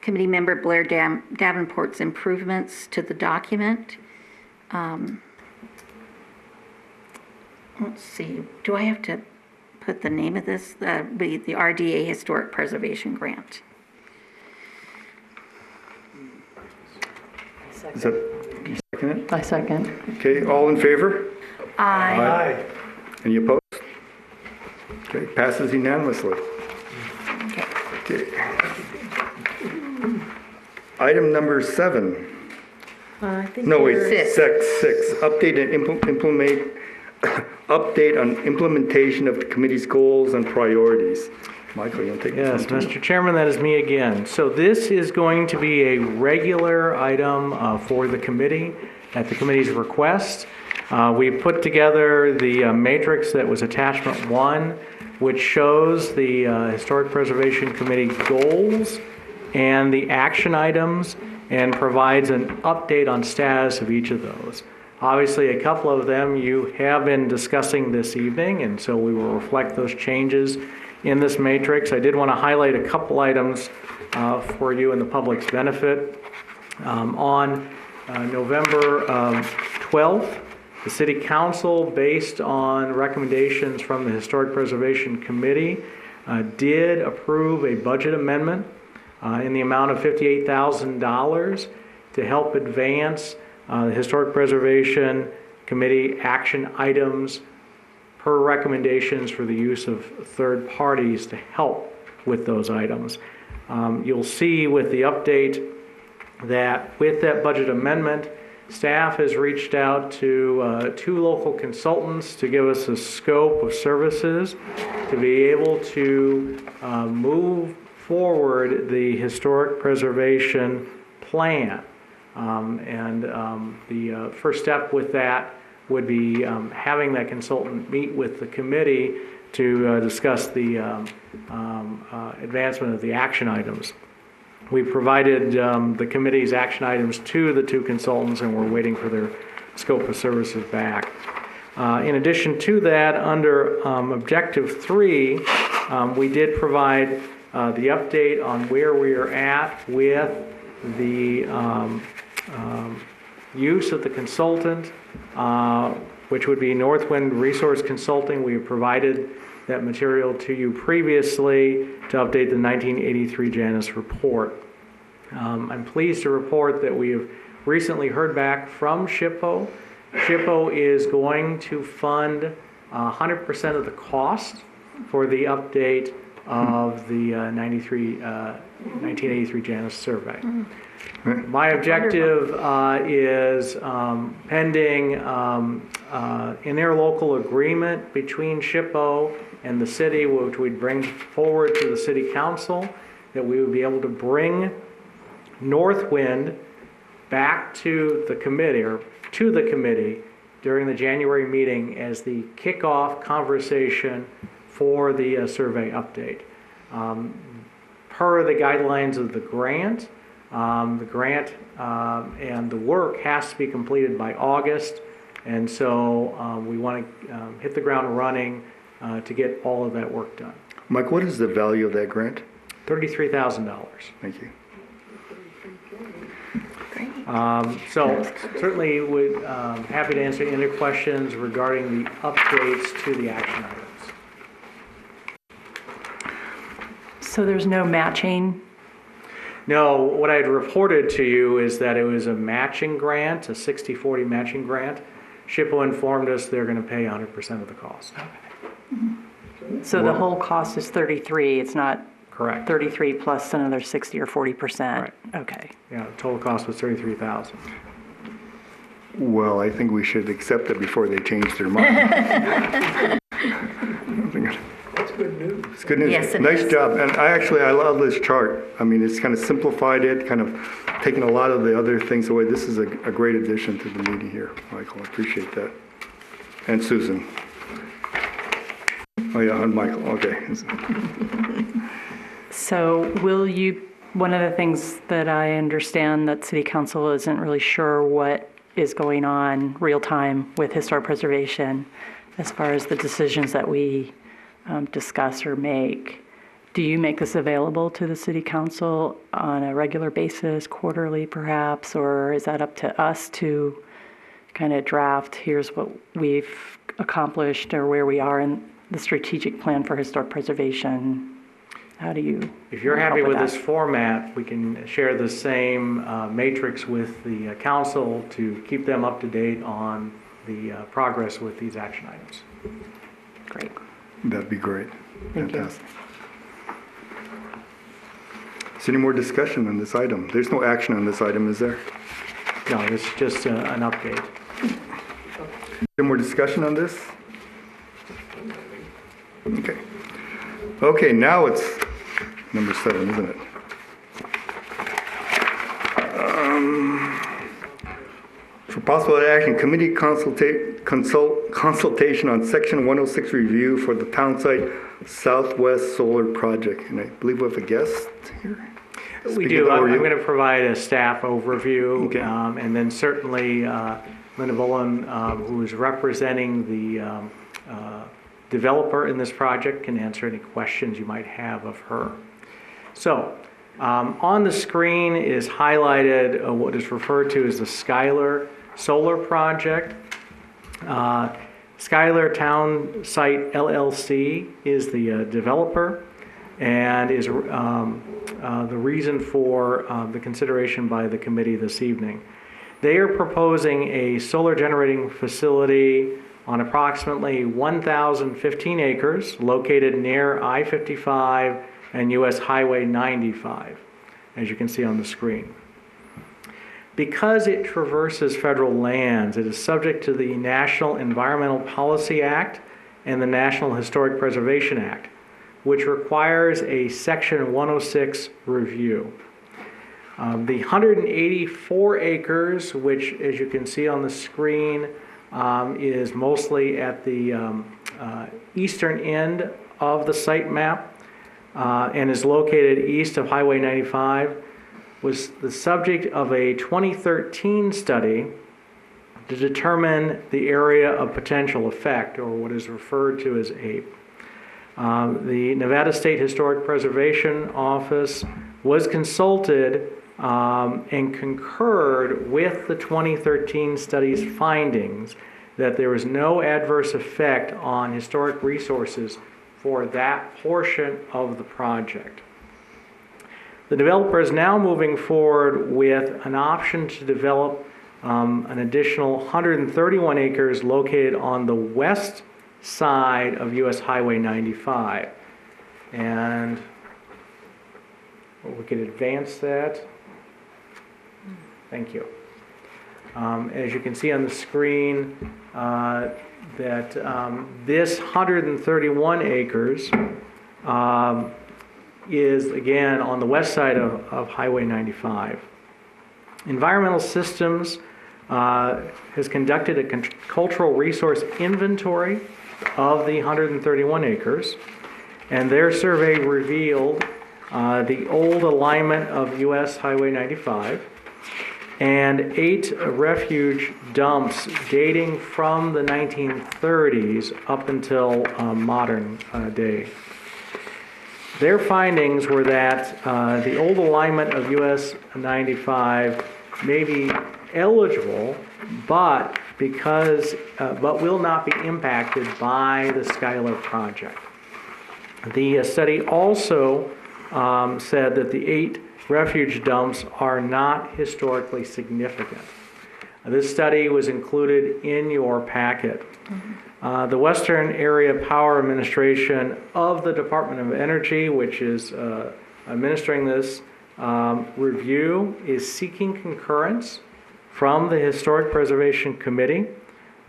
Committee Member Blair Davenport's improvements to the document. Let's see, do I have to put the name of this? The RDA Historic Preservation Grant. Is that, you second it? I second. Okay, all in favor? Aye. Any opposed? Okay, passes unanimously. Okay. Item number 7. I think No, wait, you're- six. Update on implementation of the committee's goals and priorities. Michael, you want to take Yes, this one too? Mr. Chairman, that is me again. So this is going to be a regular item for the committee at the committee's request. We put together the matrix that was attachment 1, which shows the Historic Preservation Committee goals and the action items, and provides an update on status of each of those. Obviously, a couple of them you have been discussing this evening, and so we will reflect those changes in this matrix. I did want to highlight a couple items for you and the public's benefit. On November 12th, the City Council, based on recommendations from the Historic Preservation Committee, did approve a budget amendment in the amount of $58,000 to help advance the Historic Preservation Committee action items per recommendations for the use of third parties to help with those items. You'll see with the update that with that budget amendment, staff has reached out to 2 local consultants to give us a scope of services to be able to move forward the historic preservation plan. The first step with that would be having that consultant meet with the committee to discuss the advancement of the action items. We provided the committee's action items to the 2 consultants, and we're waiting for their scope of services back. In addition to that, under Objective 3, we did provide the update on where we are at with the use of the consultant, which would be Northwind Resource Consulting. We have provided that material to you previously to update the 1983 Janis report. I'm pleased to report that we have recently heard back from SHPO. SHPO is going to fund 100% of the cost for the update of the 1983 Janis survey. My objective is pending an interlocal agreement between SHPO and the city, which we'd bring forward to the city council, that we would be able to bring Northwind back to the committee, or to the committee, during the January meeting as the kickoff conversation for the survey update. Per the guidelines of the grant and the work has to be completed by August, and so we want to hit the ground running to get all of that work done. Mike, what is the value of that grant? $33,000. Thank you. So certainly would happy to answer any questions regarding the updates to the action items. So there's no matching? No, what I had reported to you is that it was a matching grant, a 60-40 matching grant. SHPO informed us they're going to pay 100% of the cost. So the whole cost is 33, it's not Correct. 33 plus another 60 or 40%? Right. Okay. Yeah, total cost was $33,000. Well, I think we should accept it before they change their mind. That's good news. It's good news. Yes, it Nice is. job. And I love this chart. I mean, it's kind of simplified it, kind of taken a lot of the other things away. This is a great addition to the meeting here, Michael. I appreciate that. And Susan. Oh, yeah, and Michael. Okay. So will you, one of the things that I understand that City Council isn't really sure what is going on real time with historic preservation as far as the decisions that we discuss or make. Do you make this available to the City Council on a regular basis, quarterly perhaps, or is that up to us to kind of draft, here's what we've accomplished or where we are in the strategic plan for historic preservation? How do you? If you're happy help with that? this format, we can share the same matrix with the council to keep them up to date on the progress with these action items. Great. That'd be great. Thank you. Fantastic. Is there any more discussion on this item? There's no action on this item, is there? No, it's just an update. Any more discussion on this? Okay. Okay, now it's number 7, isn't it? For possible action, committee consultation on section 106 review for the town site Southwest Solar Project. And I believe we have a guest here. We Speaking do. I'm overview. going to provide a staff overview, Okay. and then certainly Linda Bullen, who is representing the developer in this project, can answer any questions you might have of her. So, on the screen is highlighted what is referred to as the Schuyler Solar Project. Schuyler Town Site LLC is the developer and is the reason for the consideration by the committee this evening. They are proposing a solar generating facility on approximately 1,015 acres located near I-55 and US Highway 95, as you can see on the screen. Because it traverses federal lands, it is subject to the National Environmental Policy Act and the National Historic Preservation Act, which requires a Section 106 review. The 184 acres, which, as you can see on the screen, is mostly at the eastern end of the site map and is located east of Highway 95, was the subject of a 2013 study to determine the area of potential effect, or what is referred to as APE. The Nevada State Historic Preservation Office was consulted and concurred with the 2013 study's findings that there was no adverse effect on historic resources for that portion of the project. The developer is now moving forward with an option to develop an additional 131 acres located on the west side of US Highway 95. And we could advance that. Thank you. As you can see on the screen, this 131 acres is again on the west side of Highway 95. Environmental Systems has conducted a cultural resource inventory of the 131 acres, and their survey revealed the old alignment of US Highway 95 and 8 refuge dumps dating from the 1930s up until modern day. Their findings were that the old alignment of US 95 may be eligible, but will not be impacted by the Schuyler project. The study also said that the 8 refuge dumps are not historically significant. This study was included in your packet. The Western Area Power Administration of the Department of Energy, which is administering this review, is seeking concurrence from the Historic Preservation Committee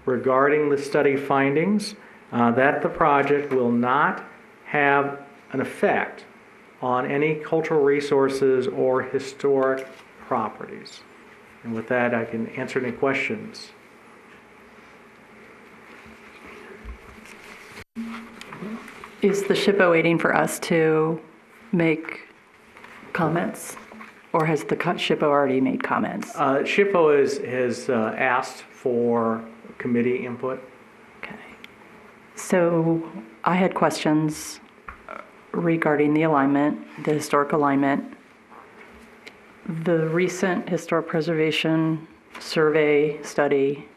regarding the study findings that the project will not have an effect on any cultural resources or historic properties. And with that, I can answer any questions. Is the SHPO waiting for us to make comments? Or has the SHPO already made comments? SHPO has asked for committee input. Okay. So I had questions regarding the alignment, the historic alignment. The recent Historic Preservation Survey Study,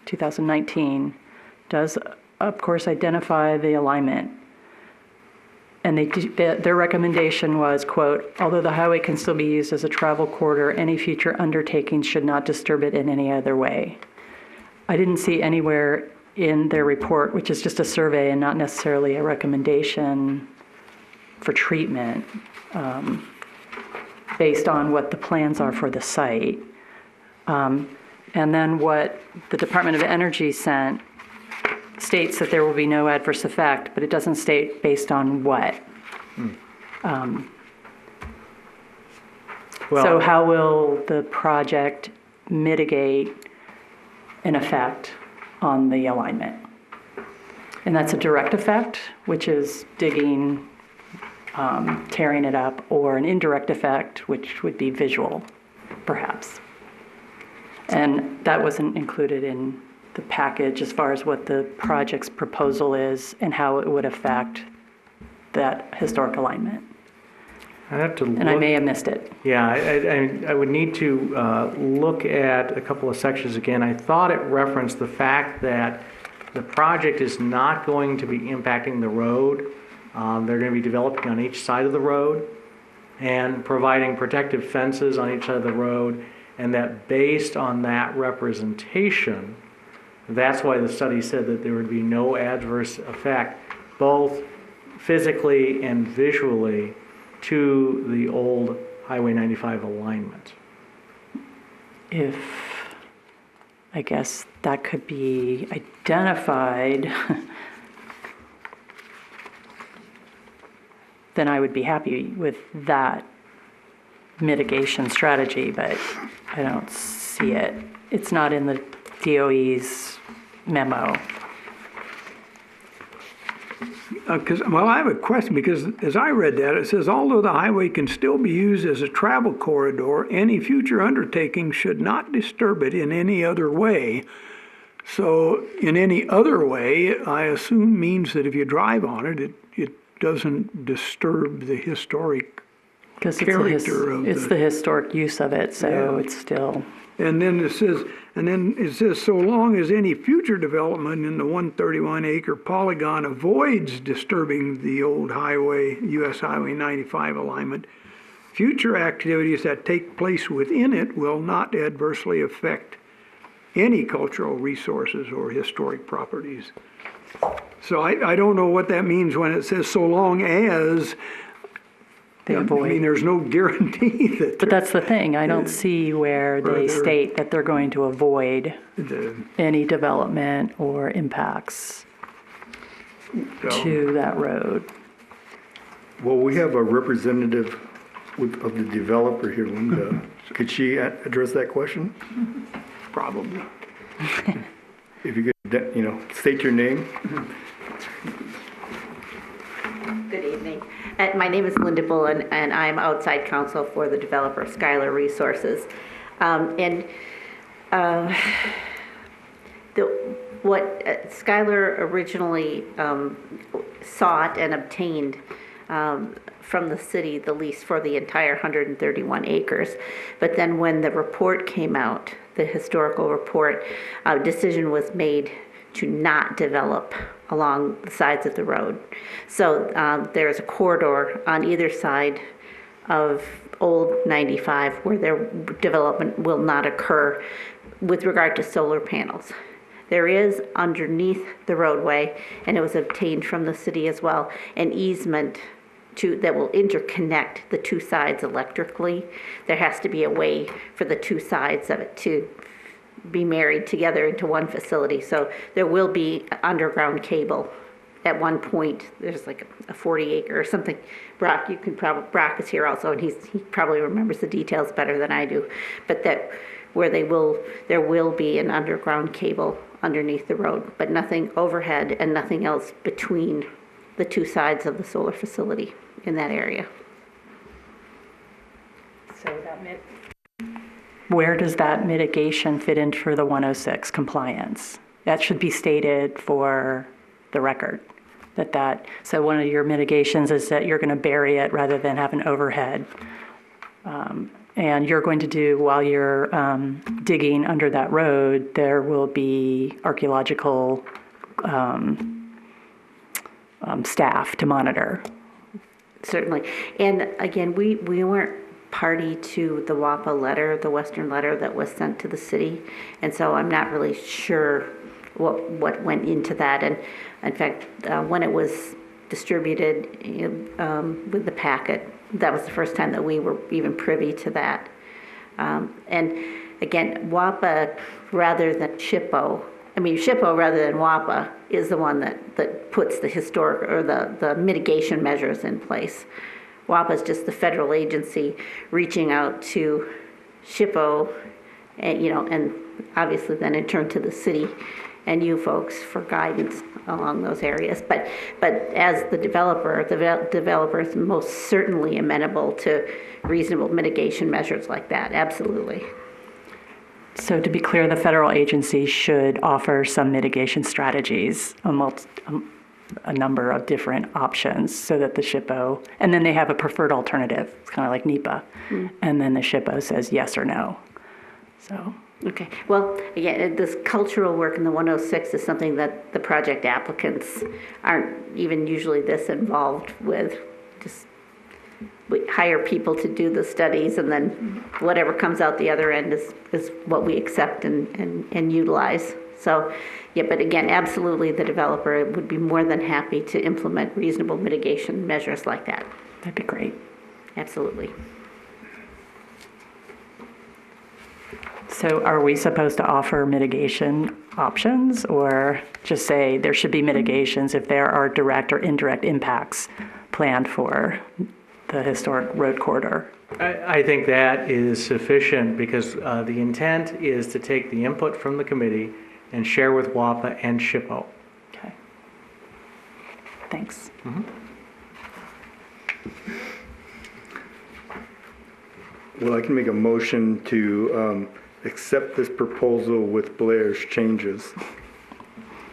2019, does, of course, identify the alignment. And their recommendation was, quote, although the highway can still be used as a travel corridor, any future undertakings should not disturb it in any other way. I didn't see anywhere in their report, which is just a survey and not necessarily a recommendation for treatment, based on what the plans are for the site. And then what the Department of Energy sent states that there will be no adverse effect, but it doesn't state based on what. So how will the project mitigate an effect on the alignment? And that's a direct effect, which is digging, tearing it up, or an indirect effect, which would be visual, perhaps. And that wasn't included in the package as far as what the project's proposal is and how it would affect that historic alignment. I'd have to look. And I may have missed it. Yeah, I would need to look at a couple of sections again. I thought it referenced the fact that the project is not going to be impacting the road. They're going to be developing on each side of the road and providing protective fences on each side of the road, and that based on that representation, that's why the study said that there would be no adverse effect, both physically and visually, to the old Highway 95 alignment. If, I guess, that could be identified, then I would be happy with that mitigation strategy, but I don't see it. It's not in the DOE's memo. I have a question, because as I read that, it says, although the highway can still be used as a travel corridor, any future undertaking should not disturb it in any other way. So in any other way, I assume means that if you drive on it, it doesn't disturb the historic. Because Character of it's the- the historic use of it, so Yeah. it's still, And then it says, so long as any future development in the 131 acre polygon avoids disturbing the old highway, US Highway 95 alignment, future activities that take place within it will not adversely affect any cultural resources or historic properties. So I don't know what that means when it says so long as, they I mean, avoid. there's no guarantee that But that's the thing, I don't see where they Further- state that they're going to avoid the, any development or impacts to that road. Well, we have a representative of the developer here, Linda. Could she address that question? probably. If you could, state your name. Good evening. My name is Linda Bullen, and I'm outside counsel for the developer Schuyler Resources. What Schuyler originally sought and obtained from the city, the lease for the entire 131 acres. But then when the report came out, the historical report, a decision was made to not develop along the sides of the road. So there's a corridor on either side of Old 95 where their development will not occur with regard to solar panels. There is underneath the roadway, and it was obtained from the city as well, an easement that will interconnect the two sides electrically. There has to be a way for the two sides of it to be married together into one facility. So there will be underground cable. At one point, there's like a 40 acre or something. Brock is here also, and he probably remembers the details better than I do. But that where there will be an underground cable underneath the road, but nothing overhead and nothing else between the two sides of the solar facility in that area. So where does that mitigation fit in for the 106 compliance? That should be stated for the record. So one of your mitigations is that you're going to bury it rather than have an overhead. And you're going to do, while you're digging under that road, there will be archaeological staff to monitor. Certainly. And again, we weren't party to the WAPA letter, the Western letter that was sent to the city. And so I'm not really sure what went into that. And in fact, when it was distributed with the packet, that was the first time that we were even privy to that. And again, WAPA rather than SHPO, SHPO rather than WAPA is the one that puts the historic or the mitigation measures in place. WAPA is just the federal agency reaching out to SHPO, and obviously then in turn to the city and you folks for guidance along those areas. But as the developer is most certainly amenable to reasonable mitigation measures like that, absolutely. So to be clear, the federal agency should offer some mitigation strategies, a number of different options so that the SHPO, and then they have a preferred alternative. It's kind of like NEPA. And then the SHPO says yes or no. So. Okay. Well, again, this cultural work in the 106 is something that the project applicants aren't even usually this involved with. Just we hire people to do the studies, and then whatever comes out the other end is what we accept and utilize. So, yeah, but again, absolutely the developer would be more than happy to implement reasonable mitigation measures like that. That'd be great. Absolutely. So are we supposed to offer mitigation options, or just say there should be mitigations if there are direct or indirect impacts planned for the historic road corridor? I think that is sufficient because the intent is to take the input from the committee and share with WAPA and SHPO. Okay. Thanks. Well, I can make a motion to accept this proposal with Blair's changes,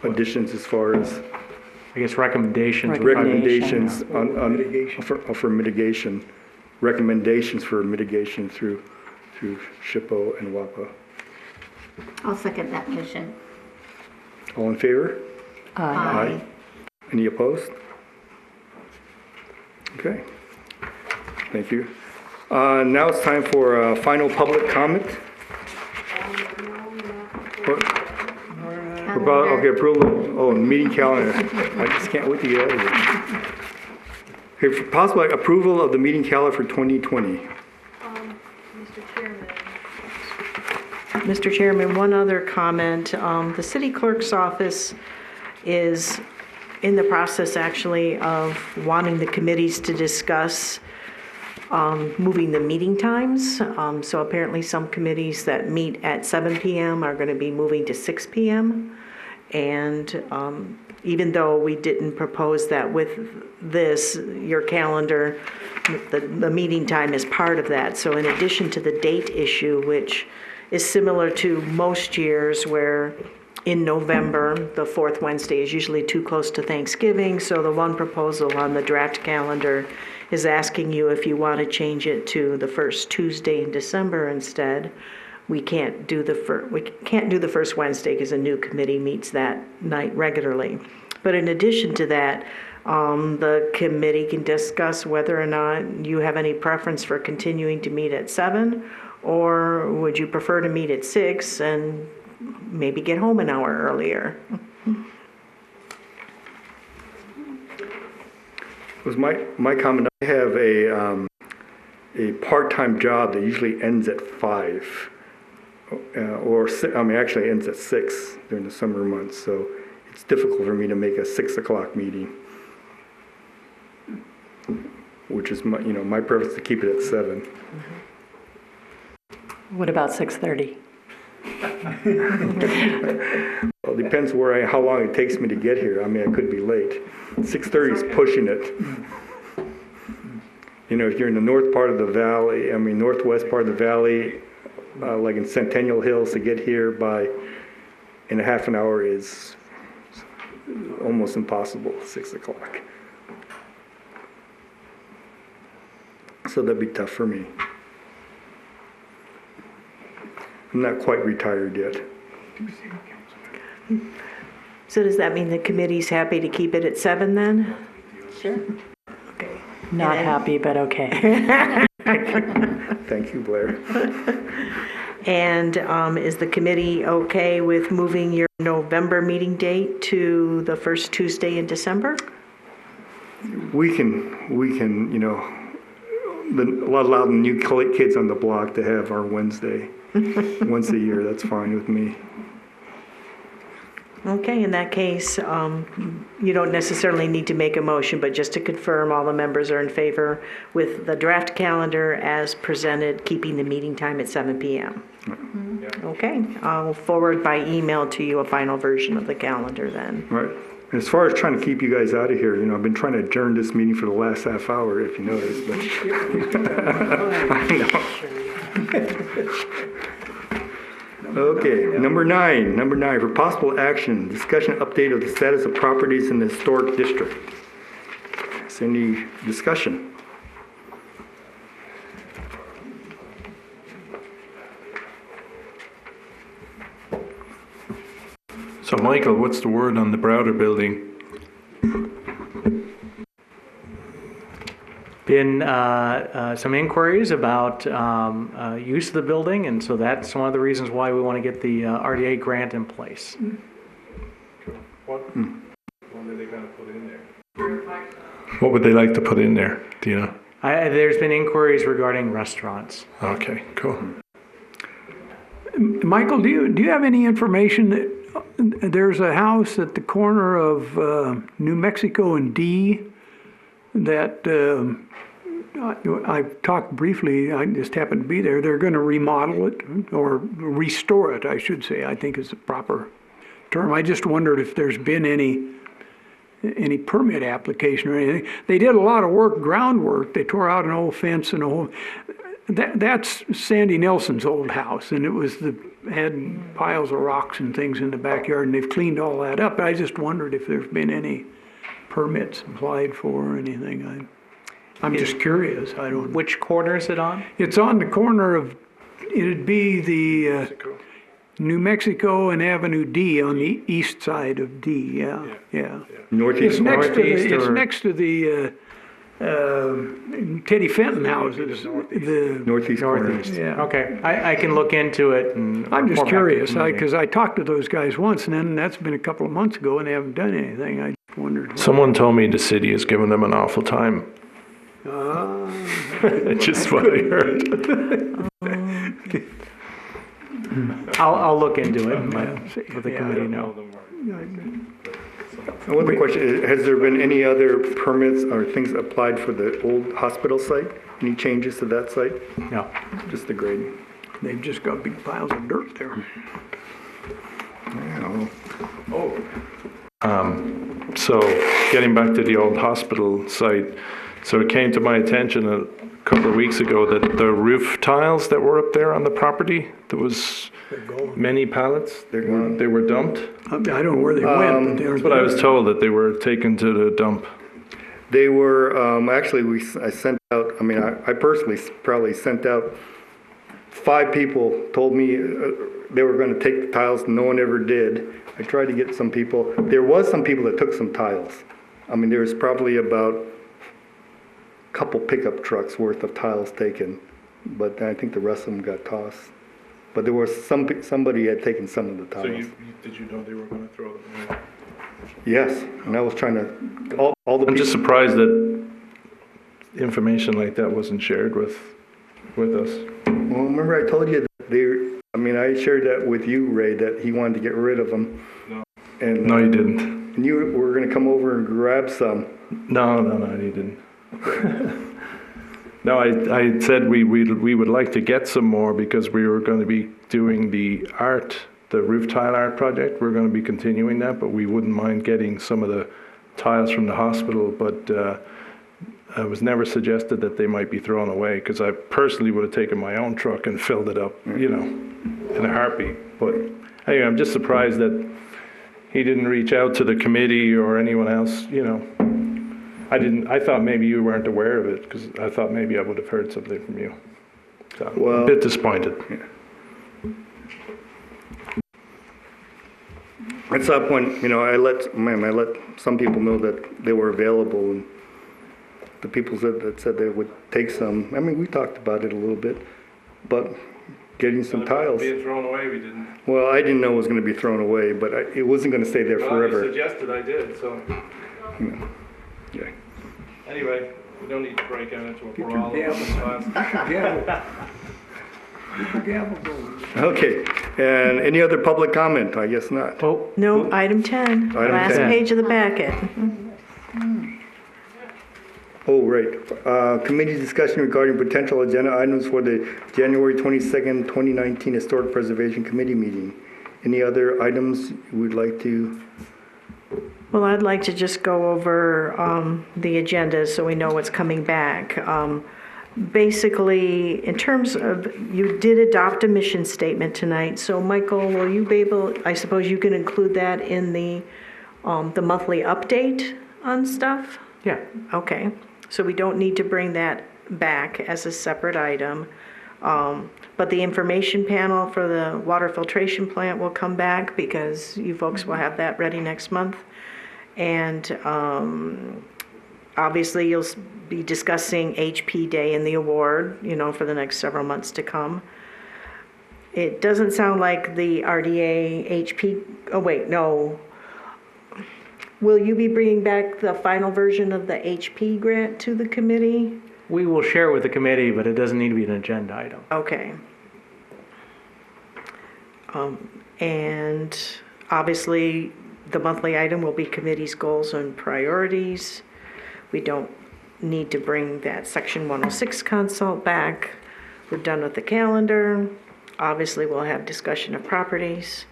additions as far as, I guess, recommendations. recommendations for mitigation, recommendations for mitigation through SHPO and WAPA. I'll second that motion. All in favor? Aye. Any opposed? Okay. Thank you. Now it's time for final public comment. Okay, approval, meeting calendar. I just can't wait to get out of here. Okay, for possible approval of the meeting calendar for 2020. Mr. Chairman, one other comment. The city clerk's office is in the process, actually, of wanting the committees to discuss moving the meeting times. So apparently some committees that meet at 7 p.m. are going to be moving to 6 p.m. And even though we didn't propose that with this, your calendar, the meeting time is part of that. So in addition to the date issue, which is similar to most years where in November, the fourth Wednesday is usually too close to Thanksgiving. So the one proposal on the draft calendar is asking you if you want to change it to the first Tuesday in December instead. We can't do the first Wednesday because a new committee meets that night regularly. But in addition to that, the committee can discuss whether or not you have any preference for continuing to meet at 7, or would you prefer to meet at 6 and maybe get home an hour earlier? Was my comment. I have a part-time job that usually ends at 5, actually ends at 6 during the summer months. So it's difficult for me to make a 6 o'clock meeting, which is my preference to keep it at 7. What about 6:30? Well, it depends how long it takes me to get here. I could be late. 6:30 is pushing it. If you're in the north part of the valley, northwest part of the valley, like in Centennial Hills, to get here in a half an hour is almost impossible, 6 o'clock. So that'd be tough for me. I'm not quite retired yet. So does that mean the committee's happy to keep it at 7 then? Sure. Okay. Not happy, but okay. Thank you, Blair. And is the committee okay with moving your November meeting date to the first Tuesday in December? We can, allow the new kids on the block to have our Wednesday once a year. That's fine with me. Okay, in that case, you don't necessarily need to make a motion, but just to confirm, all the members are in favor with the draft calendar as presented, keeping the meeting time at 7 p.m. Yeah. Okay, I'll forward by email to you a final version of the calendar then. Right. As far as trying to keep you guys out of here, I've been trying to adjourn this meeting for the last half hour, if you noticed. But I know. Okay, number nine, for possible action, discussion update of the status of properties in the historic district. Is there any discussion? So Michael, what's the word on the Browder building? Been some inquiries about use of the building, and so that's one of the reasons why we want to get the RDA grant in place. What are they going to put in there? What would they like to put in there? Do you know? There's been inquiries regarding restaurants. Okay, cool. Michael, do you have any information that there's a house at the corner of New Mexico and D that I've talked briefly, I just happened to be there. They're going to remodel it, or restore it, I should say, I think is the proper term. I just wondered if there's been any permit application or anything. They did a lot of work, groundwork. They tore out an old fence and a whole... That's Sandy Nelson's old house, and it had piles of rocks and things in the backyard, and they've cleaned all that up. But I just wondered if there's been any permits applied for or anything. I'm just curious, I don't. Which corner is it on? It's on the corner of, it'd be the Mexico. New Mexico and Avenue D on the east side of D, yeah. It's Northeast. next to Northeast it's or- next to the Teddy Fenton houses. The Northeast corner. Northeast. Yeah. Okay, I can look into it and. I'm just report back to the curious, committee. because I talked to those guys once, and then that's been a couple of months ago, and they haven't done anything. I just wondered. Someone told me the city has given them an awful time. Just what I heard. I'll look into it and let the Yeah. committee know. One other question, has there been any other permits or things applied for the old hospital site? Any changes to that site? No. Just the grading? They've just got big piles of dirt there. So, getting back to the old hospital site, so it came to my attention a couple of weeks ago that the roof tiles that were up there on the property, there was many pallets, They're gone. they were dumped. I don't know where they went, but they're. That's what I was told, that they were taken to the dump. They were, actually, I sent out, I personally probably sent out 5 people told me they were going to take the tiles. No one ever did. I tried to get some people. There was some people that took some tiles. There was probably about a couple pickup trucks worth of tiles taken, but I think the rest of them got tossed. But there was somebody had taken some of the tiles. Did you know they were going to throw them away? Yes, and I was trying to, all the I'm just people, surprised that information like that wasn't shared with us. well, remember I told you that I shared that with you, Ray, that he wanted to get rid of them. No. And, No, you didn't. and you were going to come over and grab some. No, you didn't. No, I said we would like to get some more because we were going to be doing the roof tile art project. We're going to be continuing that, but we wouldn't mind getting some of the tiles from the hospital. But it was never suggested that they might be thrown away, because I personally would have taken my own truck and filled it up, in a heartbeat. But anyway, I'm just surprised that he didn't reach out to the committee or anyone else, I thought maybe you weren't aware of it, because I thought maybe I would have heard something from you. So I'm Well- a bit disappointed. At some point, I let some people know that they were available, and the people that said they would take some. We talked about it a little bit, but getting some tiles. Being thrown away, we didn't. Well, I didn't know it was going to be thrown away, but it wasn't going to stay there forever. suggested I did, so. Yeah. Anyway, we don't need to break out into a your brawl. Okay, and any other public comment? I guess not. Oh, No, item 10, Item last 10. page of the packet. Oh, right. Committee discussion regarding potential agenda items for the January 22nd, 2019 Historic Preservation Committee meeting. Any other items you would like to? Well, I'd like to just go over the agenda so we know what's coming back. Basically, in terms of, you did adopt a mission statement tonight, so Michael, will you be able, I suppose you can include that in the monthly update on stuff? yeah. Okay, so we don't need to bring that back as a separate item. But the information panel for the water filtration plant will come back, because you folks will have that ready next month. And obviously, you'll be discussing HP Day and the award, for the next several months to come. It doesn't sound like the RDA HP, oh wait, no. Will you be bringing back the final version of the HP grant to the committee? We will share it with the committee, but it doesn't need to be an agenda item. Okay. And obviously, the monthly item will be committee's goals and priorities. We don't need to bring that section 106 consult back. We're done with the calendar. Obviously, we'll have discussion of properties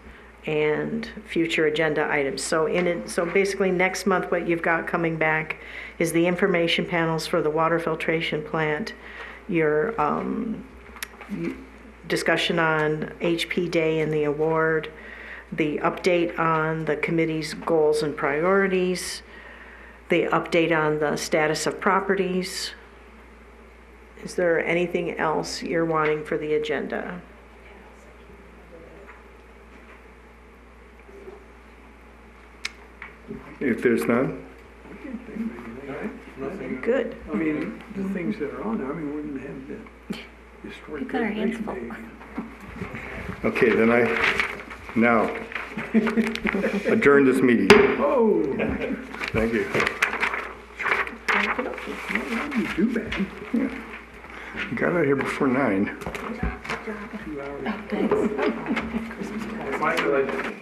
and future agenda items. So basically next month, what you've got coming back is the information panels for the water filtration plant, your discussion on HP Day and the award, the update on the committee's goals and priorities, the update on the status of properties. Is there anything else you're wanting for the agenda? If there's none, Good. I mean, the things that are on there, I mean, we wouldn't have the historic We've got our hands preservation full. okay, then I now adjourn this meeting. day. Oh, Thank you. you do bad. Got out of here before 9. 2 hours. Thanks. Michael,